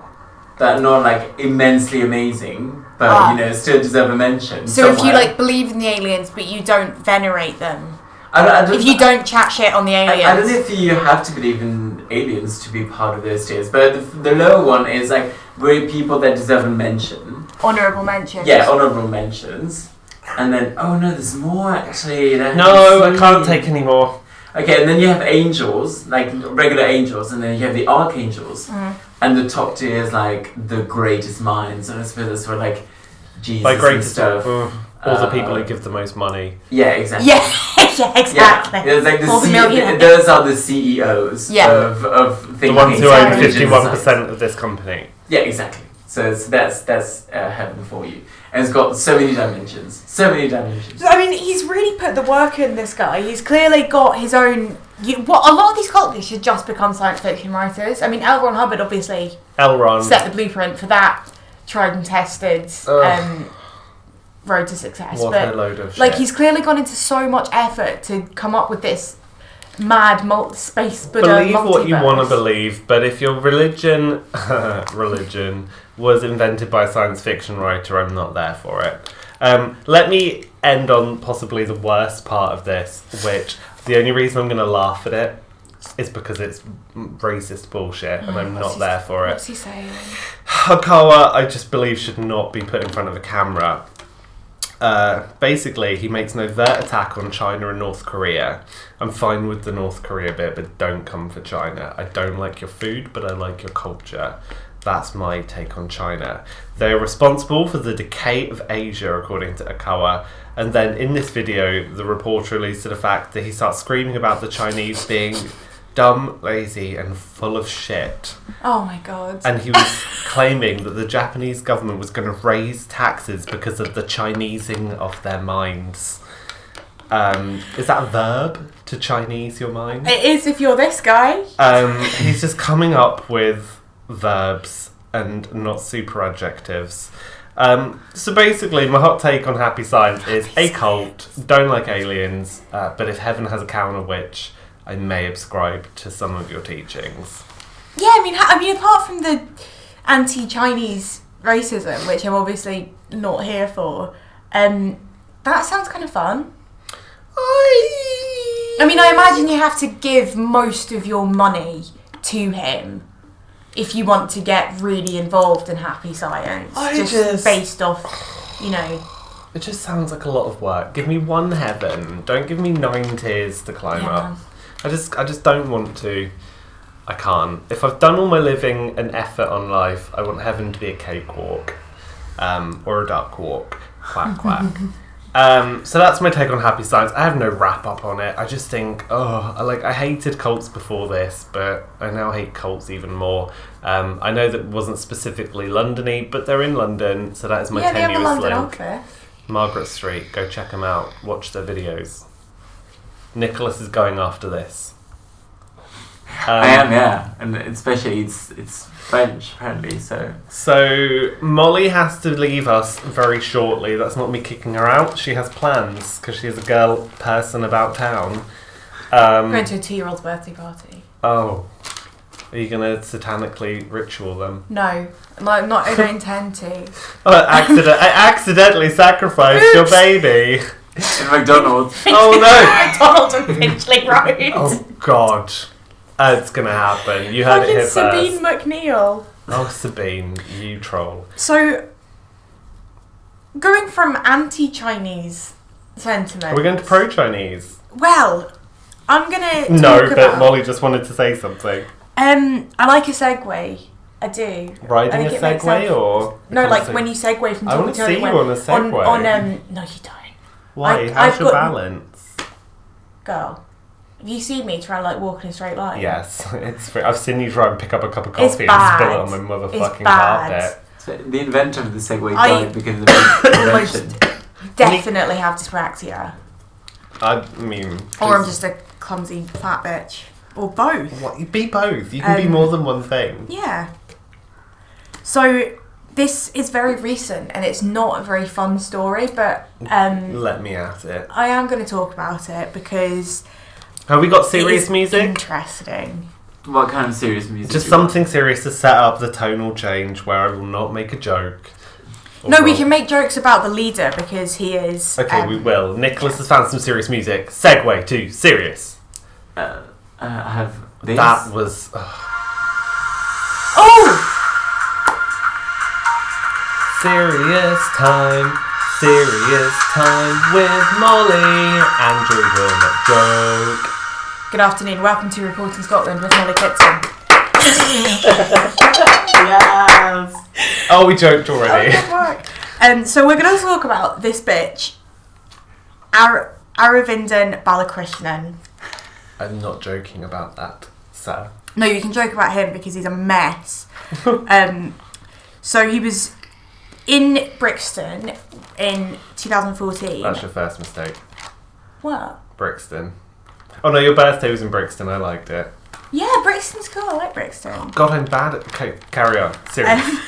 that are not like immensely amazing, but still deserve a mention. So if you somewhere. like believe in the aliens but you don't venerate them, I don't, if you don't chat shit on the aliens, I don't know if you have to believe in aliens to be part of those tiers, but the lower one is like great people that deserve a mention. honourable mentions. Yeah, honourable mentions. And then, oh no, there's more actually. No, I can't take any more. Okay, and then you have angels, like regular angels, and then you have the archangels. And the top tier is like the greatest minds, and I suppose that's where like Jesus By and greatest stuff. all the people who give the most money. Yeah, exactly. Yeah, yeah, exactly. Yeah, it's like All the millionaires. those are the CEOs of The thinking ones who own Exactly. 51% of this company. Yeah, exactly. So that's heaven for you, and it's got so many dimensions. So many dimensions. I mean, he's really put the work in, this guy. He's clearly got his own... What a lot of these cult leaders should just become science fiction writers. I mean, L. Ron Hubbard obviously Elrond. set the blueprint for that tried and tested road to success. What but a load of like, shit. he's clearly gone into so much effort to come up with this mad space Buddha Believe what you multiverse. want to believe, but if your religion was invented by a science fiction writer, I'm not there for it. Let me end on possibly the worst part of this, which the only reason I'm going to laugh at it is because it's racist bullshit, and I'm not there for it. What's he saying? Hakawa, I just believe, should not be put in front of a camera. Basically, he makes an overt attack on China and North Korea. I'm fine with the North Korea bit, but don't come for China. I don't like your food, but I like your culture. That's my take on China. They are responsible for the decay of Asia, according to Akawa. And then in this video, the reporter alludes to the fact that he starts screaming about the Chinese being dumb, lazy, and full of shit. Oh my god. And he was claiming that the Japanese government was going to raise taxes because of the Chinesing of their minds. Is that a verb, to Chinese your mind? It is if you're this guy. He's just coming up with verbs and not super adjectives. So basically, my hot take on Happy Science is a cult, don't like aliens, but if heaven has a counter witch, I may subscribe to some of your teachings. Yeah, I mean, apart from the anti-Chinese racism, which I'm obviously not here for, that sounds kind of fun. I mean, I imagine you have to give most of your money to him if you want to get really involved in Happy Science. Just based off, you know. It just sounds like a lot of work. Give me one heaven. Don't give me 9 tiers to climb up. I just don't want to. I can't. If I've done all my living and effort on life, I want heaven to be a cakewalk. Or a duck walk. Quack, quack. So that's my take on Happy Science. I have no wrap up on it. I just think, I hated cults before this, but I now hate cults even more. I know that it wasn't specifically London-y, but they're in London, so that is my tenuous they have a London link. office. Margaret Street, go check them out. Watch their videos. Nicholas is going after this. I am, yeah, and especially it's French apparently. So Molly has to leave us very shortly. That's not me kicking her out. She has plans because she's a girl person about town. Going to a 2-year-old's birthday party. Oh, are you gonna satanically ritual them? No, I don't intend to. I accidentally sacrificed your baby. In McDonald's. Oh no! McDonald's on Finchley Road. Oh god. It's gonna happen. You heard it here Sabine first. McNeil. Oh, Sabine, you troll. So, going from anti-Chinese sentiment... Are we going to pro-Chinese? Well, I'm going to No, but Molly just wanted to say something. I like a segue. I do. Riding a Segway or... No, like when you segue from I talking want to to see you anyone on a Segway. No, you don't. Why? I've How's your got- balance? Girl, have you seen me try and like walk in a straight line? Yes, I've seen you try and pick up a cup of coffee and bad. spill it on my motherfucking It's bad. carpet. So the inventor of the Segway I died because of the almost invention. definitely have dyspraxia. I mean... Or I'm just a clumsy fat bitch. Or both. What, you be both. You can be more than one thing. Yeah. So this is very recent and it's not a very fun story, but Let me at it. I am going to talk about it because Have we got it serious is music? interesting. What kind of serious music? Just do you want? something serious to set up the tonal change where I will not make a joke. No, we can make jokes about the leader because he is... Okay, we will. Nicholas has found some serious music. Segue to serious. I have this. That was... Oh! Serious time with Molly. Andrew will not joke. Good afternoon, welcome to Reporting Scotland with Molly Kitson. Yes. Oh, we joked already. Good work. So we're going to talk about this bitch, Aravindan Balakrishnan. I'm not joking about that, sir. No, you can joke about him because he's a mess. So he was in Brixton in 2014. That's your first mistake. What? Brixton. Oh no, your birthday was in Brixton. I liked it. Yeah, Brixton's cool. I like Brixton. God, I'm bad at... Okay, carry on. Serious.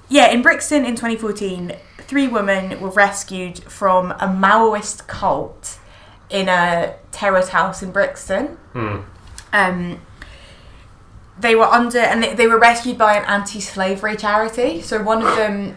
Yeah, in Brixton in 2014, 3 women were rescued from a Maoist cult in a terrace house in Brixton. They were under, and they were rescued by an anti-slavery charity. So one of them...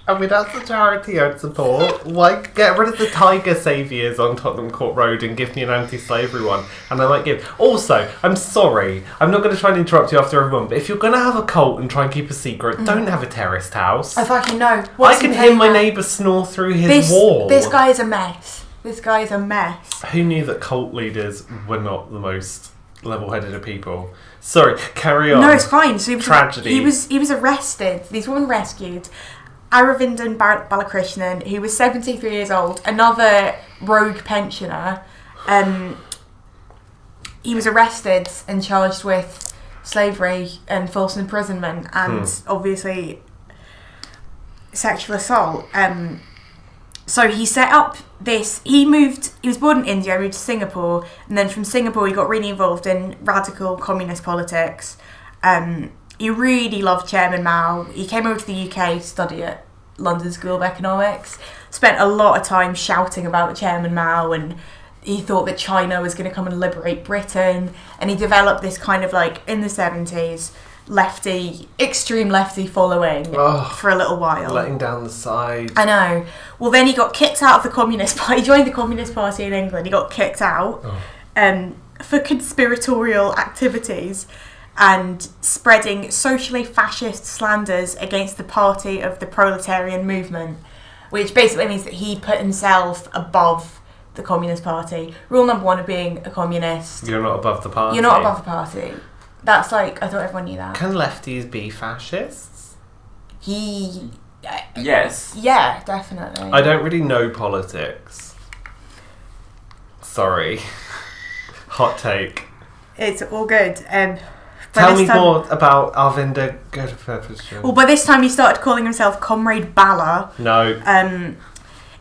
I mean, that's a charity I'd support. Why get rid of the tiger saviours on Tottenham Court Road and give me an anti-slavery one? And I might give. Also, I'm sorry, I'm not going to try and interrupt you after everyone, but if you're going to have a cult and try and keep a secret, don't have a terraced house. I fucking know. I can hear my neighbour snore through his wall. This guy is a mess. This guy is a mess. Who knew that cult leaders were not the most level-headed of people? Sorry, carry on. No, it's fine. So Tragedy. He was arrested. These women rescued. Aravindan Balakrishnan, who was 73 years old, another rogue pensioner. He was arrested and charged with slavery and false imprisonment and obviously sexual assault. So he set up this. He was born in India, moved to Singapore, and then from Singapore he got really involved in radical communist politics. He really loved Chairman Mao. He came over to the UK to study at London School of Economics. Spent a lot of time shouting about Chairman Mao, and he thought that China was going to come and liberate Britain. And he developed this kind of like, in the 70s, extreme lefty following for a little while. Letting down the side. I know. Well, then he got kicked out of the Communist Party. He joined the Communist Party in England. He got kicked out for conspiratorial activities and spreading socially fascist slanders against the party of the proletarian movement, which basically means that he put himself above the Communist Party. Rule number one of being a communist. You're not above the party. You're not above the party. That's like, I thought everyone knew that. Can lefties be fascists? Yes. Yeah, definitely. I don't really know politics. Sorry. Hot take. It's all good. Tell me more about Arvinder Ghodapurvishal. Well, by this time he started calling himself Comrade Bala. No.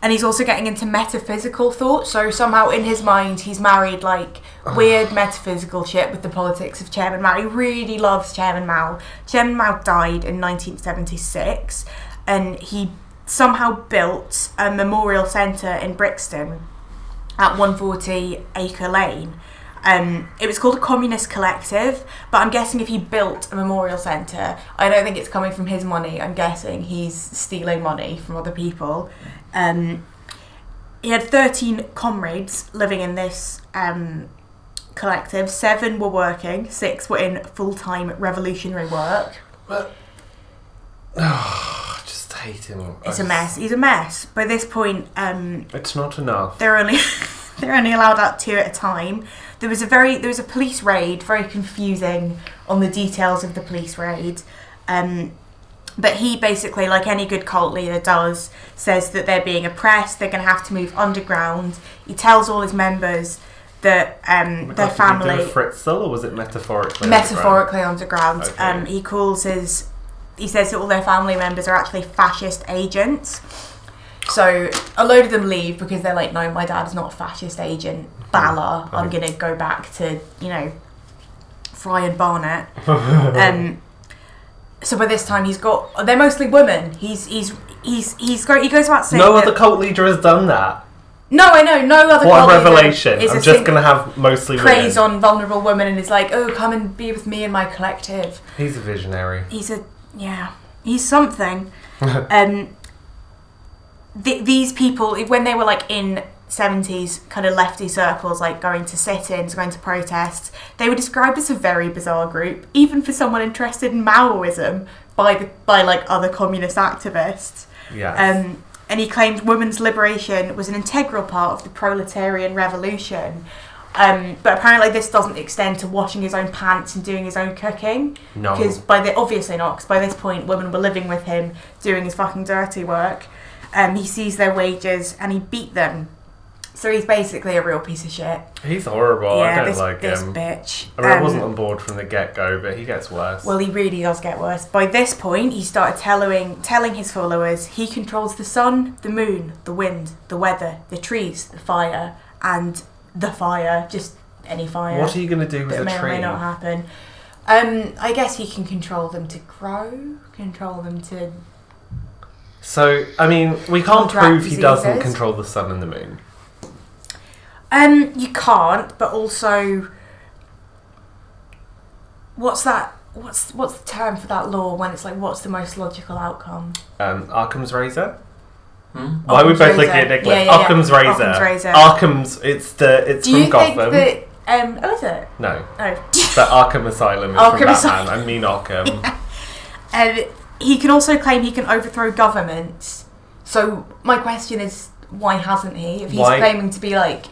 And he's also getting into metaphysical thought. So somehow in his mind he's married like weird metaphysical shit with the politics of Chairman Mao. He really loves Chairman Mao. Chairman Mao died in 1976 and he somehow built a memorial centre in Brixton at 140 Acre Lane. It was called a communist collective, but I'm guessing if he built a memorial centre, I don't think it's coming from his money. I'm guessing he's stealing money from other people. He had 13 comrades living in this collective. 7 were working, 6 were in full-time revolutionary work. I just hate him. It's a mess. He's a mess. By this point, it's not enough. They're only allowed out 2 at a time. There was a police raid, very confusing on the details of the police raid. But he basically, like any good cult leader does, says that they're being oppressed, they're going to have to move underground. He tells all his members that their family... Did he do a Fritzl, or was it metaphorically underground? Okay. He says that all their family members are actually fascist agents. So a load of them leave because they're like, no, my dad's not a fascist agent. Bala, I'm going to go back to, Fry and Barnett. So by this time they're mostly women. He goes about saying no other cult leader has done that. No, I know, no other what cult a revelation. leader I'm just going to have mostly women. Preys on vulnerable women and is like, oh, come and be with me in my collective. He's a visionary. He's something. These people, when they were like in 70s kind of lefty circles, like going to sit-ins, going to protests, they were described as a very bizarre group, even for someone interested in Maoism by like other communist activists. Yes. And he claimed women's liberation was an integral part of the proletarian revolution. But apparently this doesn't extend to washing his own pants and doing his own cooking. No. Because obviously not, because by this point women were living with him, doing his fucking dirty work. He seized their wages and he beat them. So he's basically a real piece of shit. He's horrible. I don't like this him. Bitch. I mean, I wasn't on board from the get-go, but he gets worse. Well, he really does get worse. By this point, he started telling his followers he controls the sun, the moon, the wind, the weather, the trees, the fire, and the fire. Just any fire. What are you going to do with a tree? That may or may not happen. I guess he can control them to grow, control them to... So, I mean, we can't prove he doesn't control the sun and the moon. You can't, but also, what's that what's the term for that law when it's like what's the most logical outcome? Arkham Razor. Why are we both looking at Nicholas? Occam's Razor. Arkham's. It's from Gotham. Do you think that? Is it? No. Oh. But Arkham Asylum is Arkham from Asylum. Batman. I mean Arkham. He can also claim he can overthrow governments. So my question is, why hasn't he? If he's claiming to be like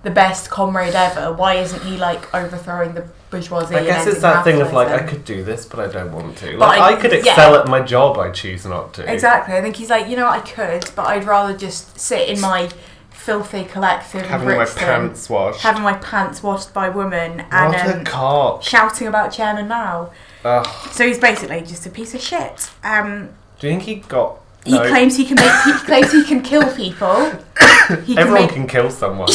the best comrade ever, why isn't he like overthrowing the bourgeoisie? I guess and it's that thing of like, I capitalism? could do this, but I don't want to. But Like, I could excel at my job, I choose not to. Exactly. I think he's like, I could, but I'd rather just sit in my filthy collective in Having my Brixton, pants washed. having my pants washed by women, What and a cock. shouting about Chairman Mao. Ugh. So he's basically just a piece of shit. Do you think he got... He claims he can make. He claims he can kill people. Everyone can kill someone.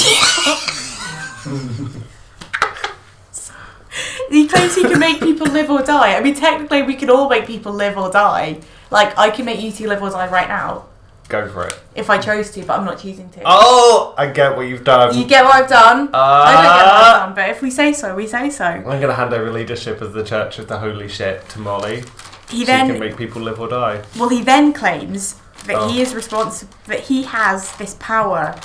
He claims he can make people live or die. I mean, technically, we can all make people live or die. Like, I can make you two live or die right now. Go for it. If I chose to, but I'm not choosing to. Oh! I get what you've done. You get what I've done? I don't get what I've done, but if we say so, we say so. I'm going to hand over leadership of the Church of the Holy Shit to Molly. He can make people live or die. Well, he then claims that he is responsible, that he has this power.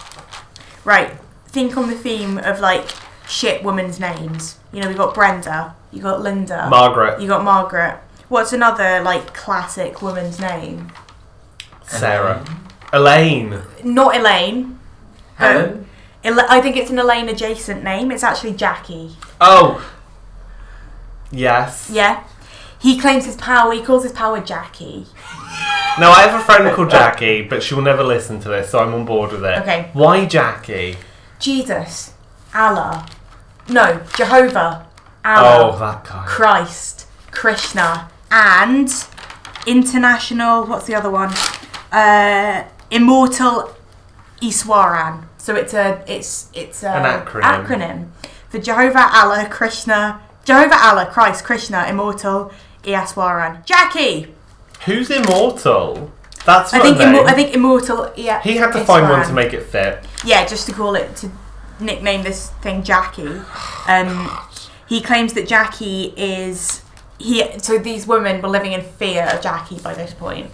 Right, think on the theme of, like, shit women's names. We've got Brenda, you got Linda. Margaret. You got Margaret. What's another, like, classic woman's name? Sarah. Elaine. Not Elaine. Helen? I think it's an Elaine adjacent name. It's actually Jackie. Oh. Yes. Yeah. He claims his power. He calls his power Jackie. No, I have a friend called Jackie, but she will never listen to this, so I'm on board with it. Okay. Why Jackie? Jesus. Allah. No. Jehovah. Allah. Oh, that guy. Christ. Krishna. And international... What's the other one? Immortal Iswaran. So it's an acronym for Jehovah, Allah, Krishna... Jehovah, Allah, Christ, Krishna, Immortal, Iswaran. Jackie! Who's immortal? That's what I think Immortal, yeah. He had to find one to make it fit. Yeah, just to call it, to nickname this thing Jackie. He claims that Jackie is... So these women were living in fear of Jackie by this point.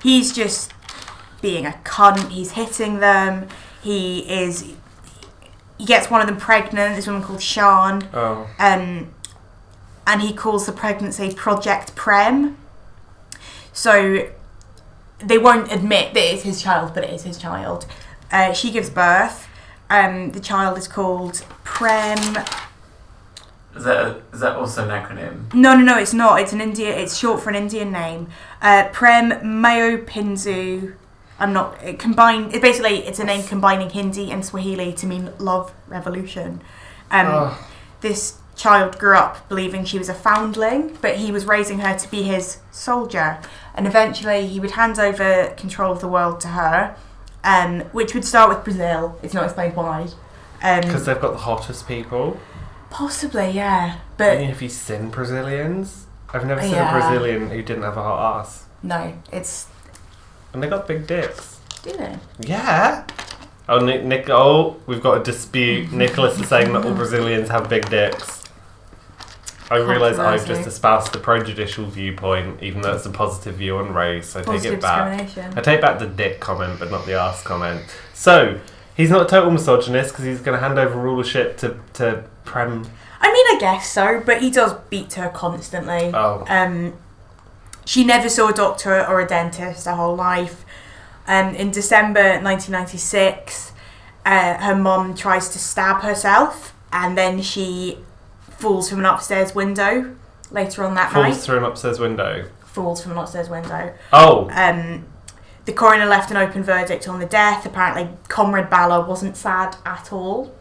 He's just being a cunt. He's hitting them. He gets one of them pregnant. This woman called Sian. Oh. And he calls the pregnancy Project Prem. So they won't admit that it's his child, but it is his child. She gives birth. The child is called Prem. Is that also an acronym? No, it's not. It's short for an Indian name. Prem Mayopinzu. It's a name combining Hindi and Swahili to mean love revolution. This child grew up believing she was a foundling, but he was raising her to be his soldier. And eventually he would hand over control of the world to her, which would start with Brazil. It's not explained why. Because they've got the hottest people. Possibly, yeah. But have you seen Brazilians? I've never seen a Brazilian who didn't have a hot ass. No, it's... And they got big dicks. Do they? Yeah. Oh, Nick. Oh, we've got a dispute. Nicholas is saying that all Brazilians have big dicks. I realise I've just espoused the prejudicial viewpoint, even though it's a positive view on race. I take it back. I take back the dick comment, but not the arse comment. So, he's not a total misogynist because he's going to hand over rulership to Prem. I mean, I guess so, but he does beat her constantly. Oh. She never saw a doctor or a dentist her whole life. In December 1996, her mum tries to stab herself, and then she falls from an upstairs window later on that night. Falls through an upstairs window? Falls from an upstairs window. Oh. The coroner left an open verdict on the death. Apparently, Comrade Bala wasn't sad at all.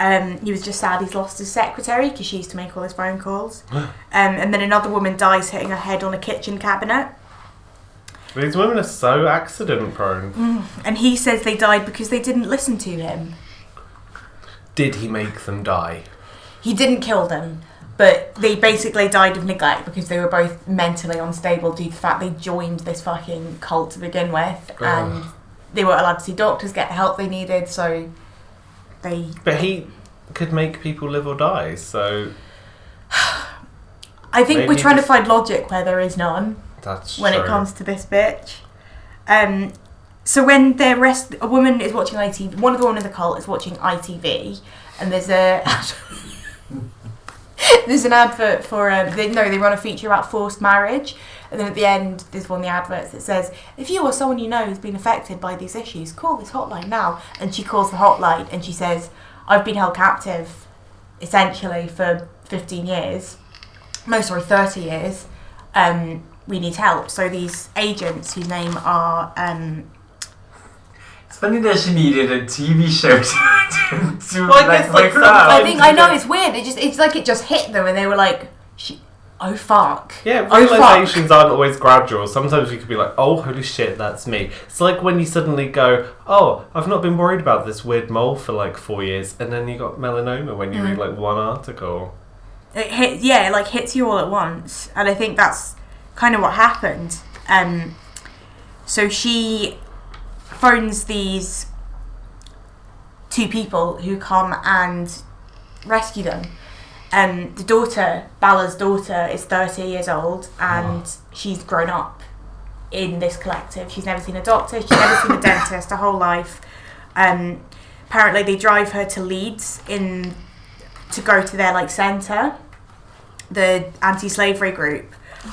He was just sad he's lost his secretary because she used to make all his phone calls. And then another woman dies hitting her head on a kitchen cabinet. These women are so accident prone. And he says they died because they didn't listen to him. Did he make them die? He didn't kill them, but they basically died of neglect because they were both mentally unstable due to the fact they joined this fucking cult to begin with. And they weren't allowed to see doctors, get the help they needed, so they... But he could make people live or die, so... I think Maybe we're trying to just- find logic where there is none That's when true. it comes to this bitch. So when a woman is watching ITV, one of the women in the cult is watching ITV, and there's an advert for they run a feature about forced marriage, and then at the end there's one of the adverts that says, if you or someone you know has been affected by these issues, call this hotline now. And she calls the hotline and she says, I've been held captive essentially for 30 years. We need help. So these agents, whose name are It's funny that she needed a TV show to well, I guess, like, crowd. I know it's weird. It's like it just hit them, and they were like, "Oh fuck." Yeah, Oh, fuck. realizations aren't always gradual. Sometimes you could be like, "Oh, holy shit, that's me." It's like when you suddenly go, "Oh, I've not been worried about this weird mole for like 4 years," and then you got melanoma when you read like one article. It hits you all at once, and I think that's kind of what happened. So she phones these two people who come and rescue them. The daughter, Balla's daughter, is 30 years old, and she's grown up in this collective. She's never seen a doctor, she's never seen a dentist her whole life. Apparently they drive her to Leeds to go to their like centre, the anti-slavery group.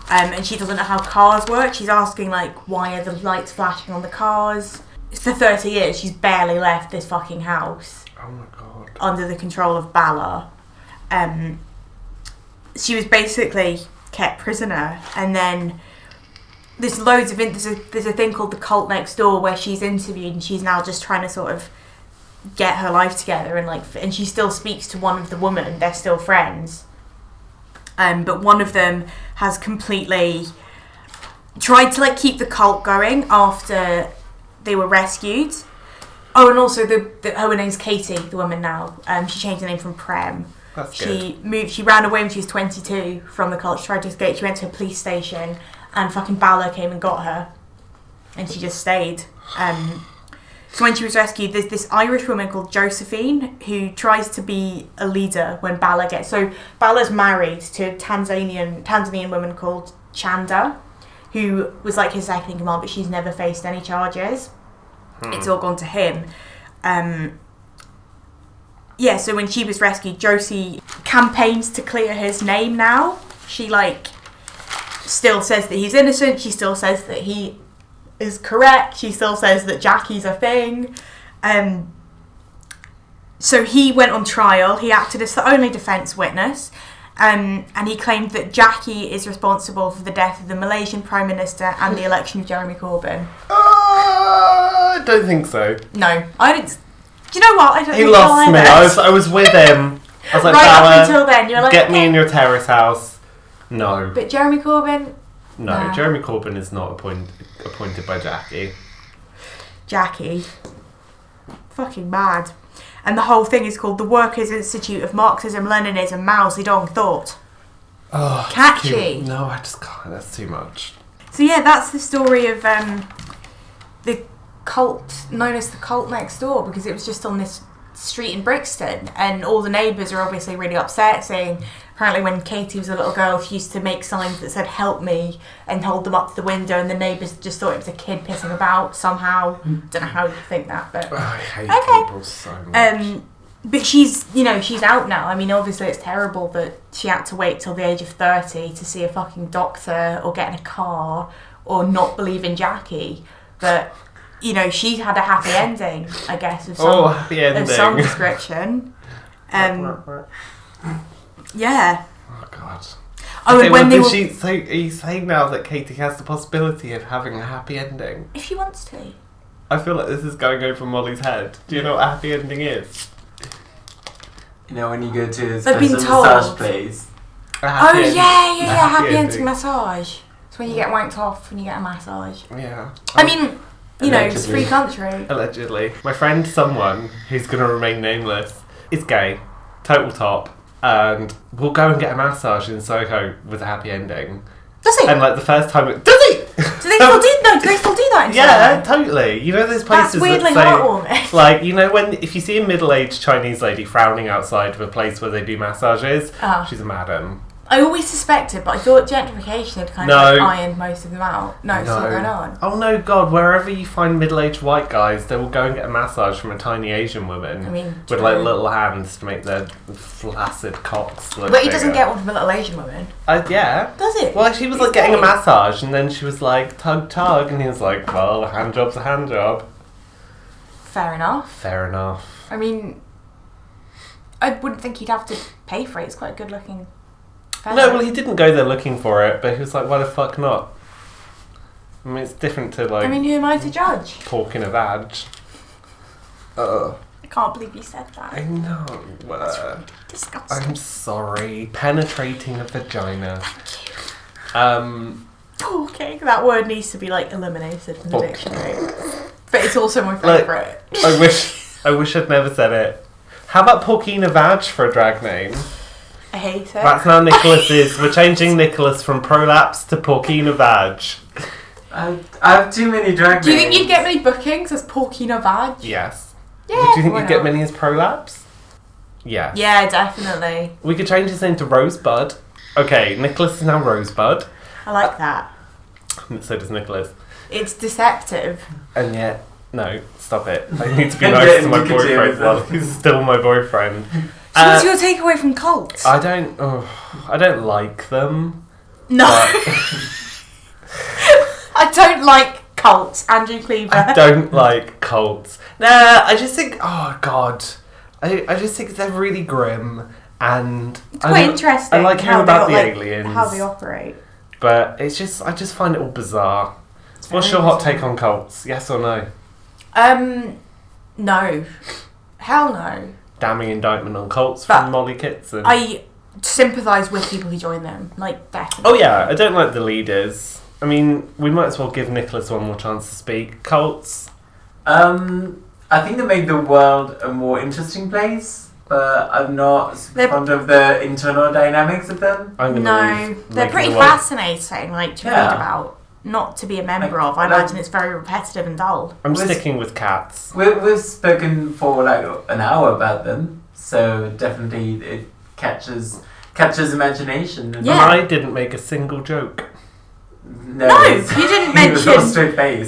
And she doesn't know how cars work. She's asking like, why are the lights flashing on the cars? For 30 years she's barely left this fucking house. Oh my god. Under the control of Balla. She was basically kept prisoner, and then there's loads of there's a thing called The Cult Next Door where she's interviewed, and she's now just trying to sort of get her life together, and she still speaks to one of the women. They're still friends. But one of them has completely tried to like keep the cult going after they were rescued. Oh, and also her name's Katie, the woman now. She changed her name from Prem. That's good. She ran away when she was 22 from the cult. She tried to escape. She went to a police station, and fucking Balla came and got her, and she just stayed. So when she was rescued, there's this Irish woman called Josephine who tries to be a leader when Balla gets... So Balla's married to a Tanzanian woman called Chanda, who was like his second in command, but she's never faced any charges. It's all gone to him. So when she was rescued, Josie campaigns to clear his name now. She like still says that he's innocent. She still says that he is correct. She still says that Jackie's a thing. So he went on trial. He acted as the only defence witness, and he claimed that Jackie is responsible for the death of the Malaysian Prime Minister and the election of Jeremy Corbyn. I don't think so. No, I didn't. Do you know what? I don't He think lost so me. either. I was with him. I was like, right Balla, up until then, you're like, get okay. me in your terrace house. No. But Jeremy Corbyn, No, nah. Jeremy Corbyn is not appointed by Jackie. Jackie, fucking mad. And the whole thing is called the Workers' Institute of Marxism, Leninism, Mao Zedong Thought. Oh, Catchy. No, I just can't. That's too much. So yeah, that's the story of the cult known as the Cult Next Door, because it was just on this street in Brixton, and all the neighbours are obviously really upset, saying apparently when Katie was a little girl she used to make signs that said help me and hold them up to the window, and the neighbours just thought it was a kid pissing about somehow. Don't know how you think that, but I hate Okay. people so much. but she's out now. I mean, obviously it's terrible that she had to wait till the age of 30 to see a fucking doctor or get in a car or not believe in Jackie, but she had a happy ending, I guess, of some, happy ending. of some description. Yeah. Oh god. Oh, Okay, and when they were, so are you saying now that Katie has the possibility of having a happy ending? if she wants to. I feel like this is going over Molly's head. Do you know what a happy ending is? You know, when you go to a They've been special told. massage place. A happy Oh ending. yeah, happy ending ending. massage. It's when you get wanked off when you get a massage. Yeah. I mean, it's Allegedly. free country. Allegedly. My friend, someone who's going to remain nameless, is gay, total top, and will go and get a massage in Soho with a happy ending. Does he? And like the first time, does he? Do they still do? No, do they still do that? In Yeah, Soho? totally. You know those That's places weirdly that heartwarming. say, like, if you see a middle-aged Chinese lady frowning outside of a place where they do massages, Ah. she's a madam. I always suspected, but I thought gentrification had kind of ironed most of them out. No, it's still going on. Oh no, God! Wherever you find middle-aged white guys, they will go and get a massage from a tiny Asian woman with like little hands to make their flaccid cocks look. But he doesn't get one from a little Asian woman. Yeah. Does it? Well, she was like getting a massage, and then she was like tug, and he was like, "Well, a hand job's a hand job." Fair enough. Fair enough. I mean, I wouldn't think he'd have to pay for it. It's quite a good-looking. No, well, he didn't go there looking for it, but he was like, why the fuck not? I mean, it's different to, like... I mean, who am I to judge? Pork in a vag. I can't believe you said that. I know. Disgusting. I'm sorry. Penetrating a vagina. Porking. That word needs to be, like, eliminated from the dictionary. But it's also my favourite. I wish I'd never said it. How about Porkina Vag for a drag name? I hate it. That's now Nicholas's. We're changing Nicholas from Prolapse to Porkina Vag. I have too many drag names. Do you think you'd get many bookings as Porkina Vag? Yes. Yeah. Do you think you'd get many as Prolapse? Yes. Yeah, definitely. We could change his name to Rosebud. Okay, Nicholas is now Rosebud. I like that. So does Nicholas. It's deceptive. And yet, no, stop it. I need to be nice to my boyfriend while he's still my boyfriend. So what's your takeaway from cults? I don't like them. No. I don't like cults, Andrew Cleaver. I don't like cults. Nah, I just think, oh God. I just think they're really grim and... It's quite interesting. I like hearing about the aliens. How they operate. But it's just, I just find it all bizarre. What's your hot take on cults? Yes or no? No. Hell no. Damning indictment on cults from Molly Kitson. I sympathise with people who join them, like, definitely. Oh yeah, I don't like the leaders. I mean, we might as well give Nicholas one more chance to speak. Cults? I think they make the world a more interesting place, but I'm not super fond of the internal dynamics of them. No, they're pretty fascinating, like, to read about. Not to be a member of. I imagine it's very repetitive and dull. I'm sticking with cats. We've spoken for like an hour about them, so definitely it catches imagination. Yeah. And I didn't make a single joke. No, you didn't mention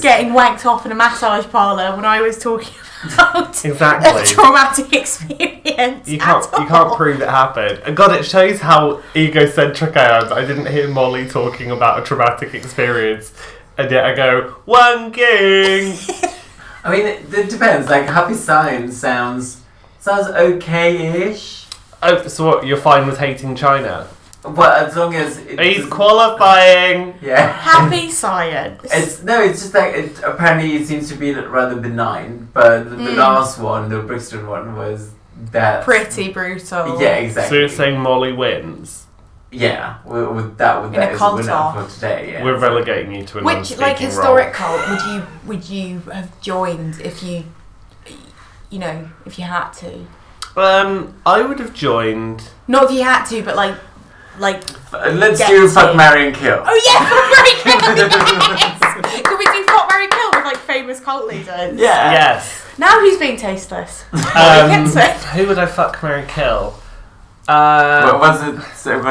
getting wanked off in a massage parlour when I was talking about exactly a traumatic experience. You can't prove it happened. And God, it shows how egocentric I am. I didn't hear Molly talking about a traumatic experience, and yet I go wanking. I mean, it depends. Like Happy Signs sounds okay-ish. Oh, so what? You're fine with hating China? Well, as long as he's qualifying. Yeah. Happy science. It's just like apparently it seems to be rather benign, but the last one, the Brixton one, was that pretty brutal. Yeah, exactly. So you're saying Molly wins? Yeah, with that is a winner for today. Yeah. We're relegating you to a which like historic cult would you have joined if you had to? I would have joined. Not if you had to, but like. Let's do Fuck, Marry and Kill. Oh yeah, Fuck, Marry, Kill. Yes. Can we do Fuck, Marry, Kill with like famous cult leaders? Yeah. Yes. Now who's being tasteless? Who would I fuck, marry, kill? What was it? So we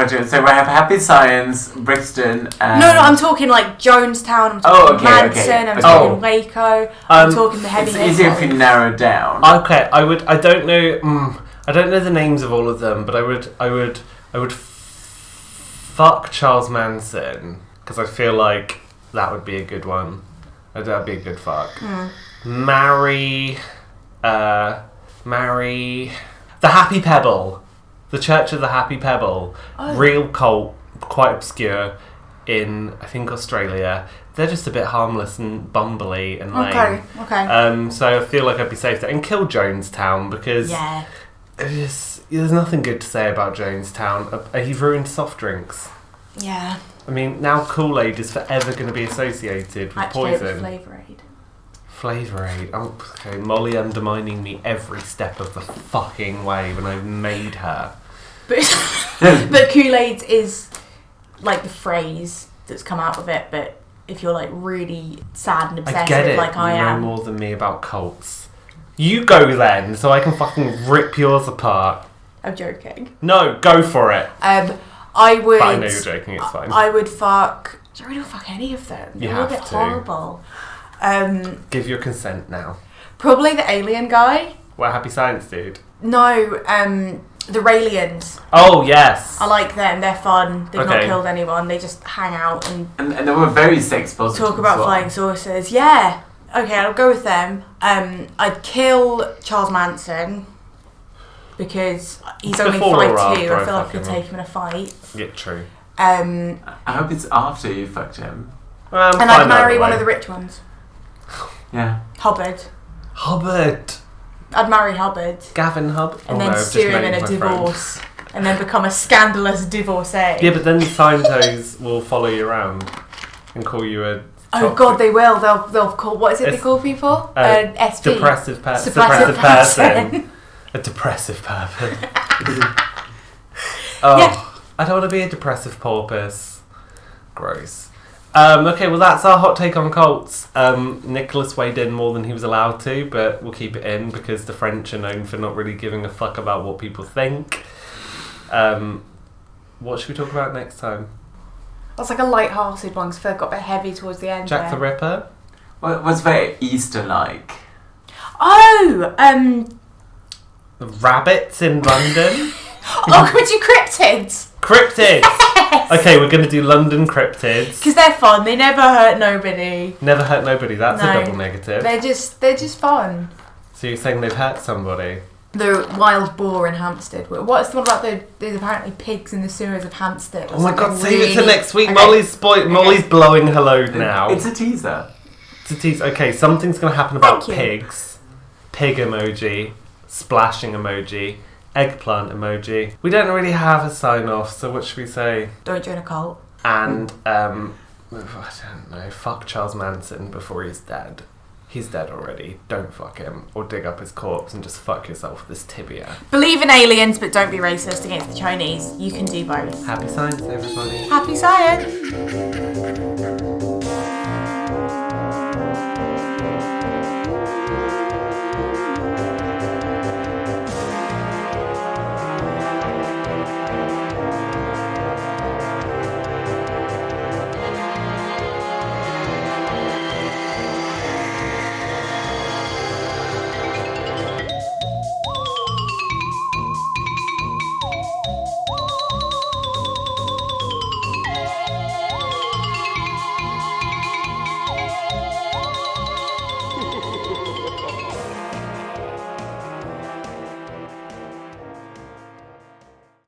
have Happy Science, Brixton, and... No, I'm talking like Jonestown, I'm talking Manson, I'm talking Waco, I'm talking the heavy hitters. It's easier if you narrow it down. Okay, I don't know the names of all of them, but I would fuck Charles Manson, because I feel like that would be a good one. That'd be a good fuck. Marry the Happy Pebble. The Church of the Happy Pebble. Real cult, quite obscure, in, I think, Australia. They're just a bit harmless and bumbly and lame. Okay. So I feel like I'd be safe there. And kill Jonestown, because there's nothing good to say about Jonestown. He ruined soft drinks. Yeah. I mean, now Kool-Aid is forever going to be associated with poison. Flavour Aid. Flavour Aid. Oh, okay. Molly undermining me every step of the fucking way when I made her. But Kool-Aid is like the phrase that's come out of it, but if you're like really sad and obsessive, I get it. like I am. You know more than me about cults. You go then, so I can fucking rip yours apart. I'm joking. No, go for it. I would. But I know you're joking. It's fine. I would fuck. I don't fuck any of them. You They're all a have bit to. horrible. Give your consent now. Probably the alien guy. Well, Happy Science dude. No, the Raelians. Oh yes. I like them. They're fun. They've not Okay. killed anyone. They just hang out and And they were very sex positive. talk about as well. flying saucers. Yeah. Okay, I'll go with them. I'd kill Charles Manson because he's only Before or 5'2". I after feel I like I fuck could him take up? him in a fight. Yeah, true. And I hope it's after you fucked him. I'd marry one of the rich ones. Yeah. Hubbard. Hubbard. I'd marry Hubbard. Gavin Hubbard. And Oh, then no, I've just sue him met in a my friend. divorce. And then become a scandalous divorcee. Yeah, but then the Scientos will follow you around and call you a. Oh toxic- God, they will. They'll call. What is it they It's- call people? SP. Depressive, Suppressive person. A depressive person. Oh, Yeah. I don't want to be a depressive porpoise. Gross. Okay, well that's our hot take on cults. Nicholas weighed in more than he was allowed to, but we'll keep it in because the French are known for not really giving a fuck about what people think. What should we talk about next time? That's like a light-hearted one because it got a bit heavy towards the end. Jack the there. Ripper? What's very Easter-like? Oh, The rabbits in London? oh, could you cryptids? Cryptids! Okay, we're going to do London cryptids. Because they're fun. They never hurt nobody. Never hurt nobody, that's No. a double negative. They're just fun. So you're saying they've hurt somebody? The wild boar in Hampstead. What's the one about there's apparently pigs in the sewers of Hampstead? Oh my It's god, like save it to really- next week. Okay. Molly's blowing her load now. It's a teaser. It's a tease. Okay, something's going to happen about Thank you. pigs. Pig emoji. Splashing emoji. Eggplant emoji. We don't really have a sign off, so what should we say? Don't join a cult. And, I don't know, fuck Charles Manson before he's dead. He's dead already. Don't fuck him. Or dig up his corpse and just fuck yourself with this tibia. Believe in aliens, but don't be racist against the Chinese. You can do both. Happy science, everybody. Happy science!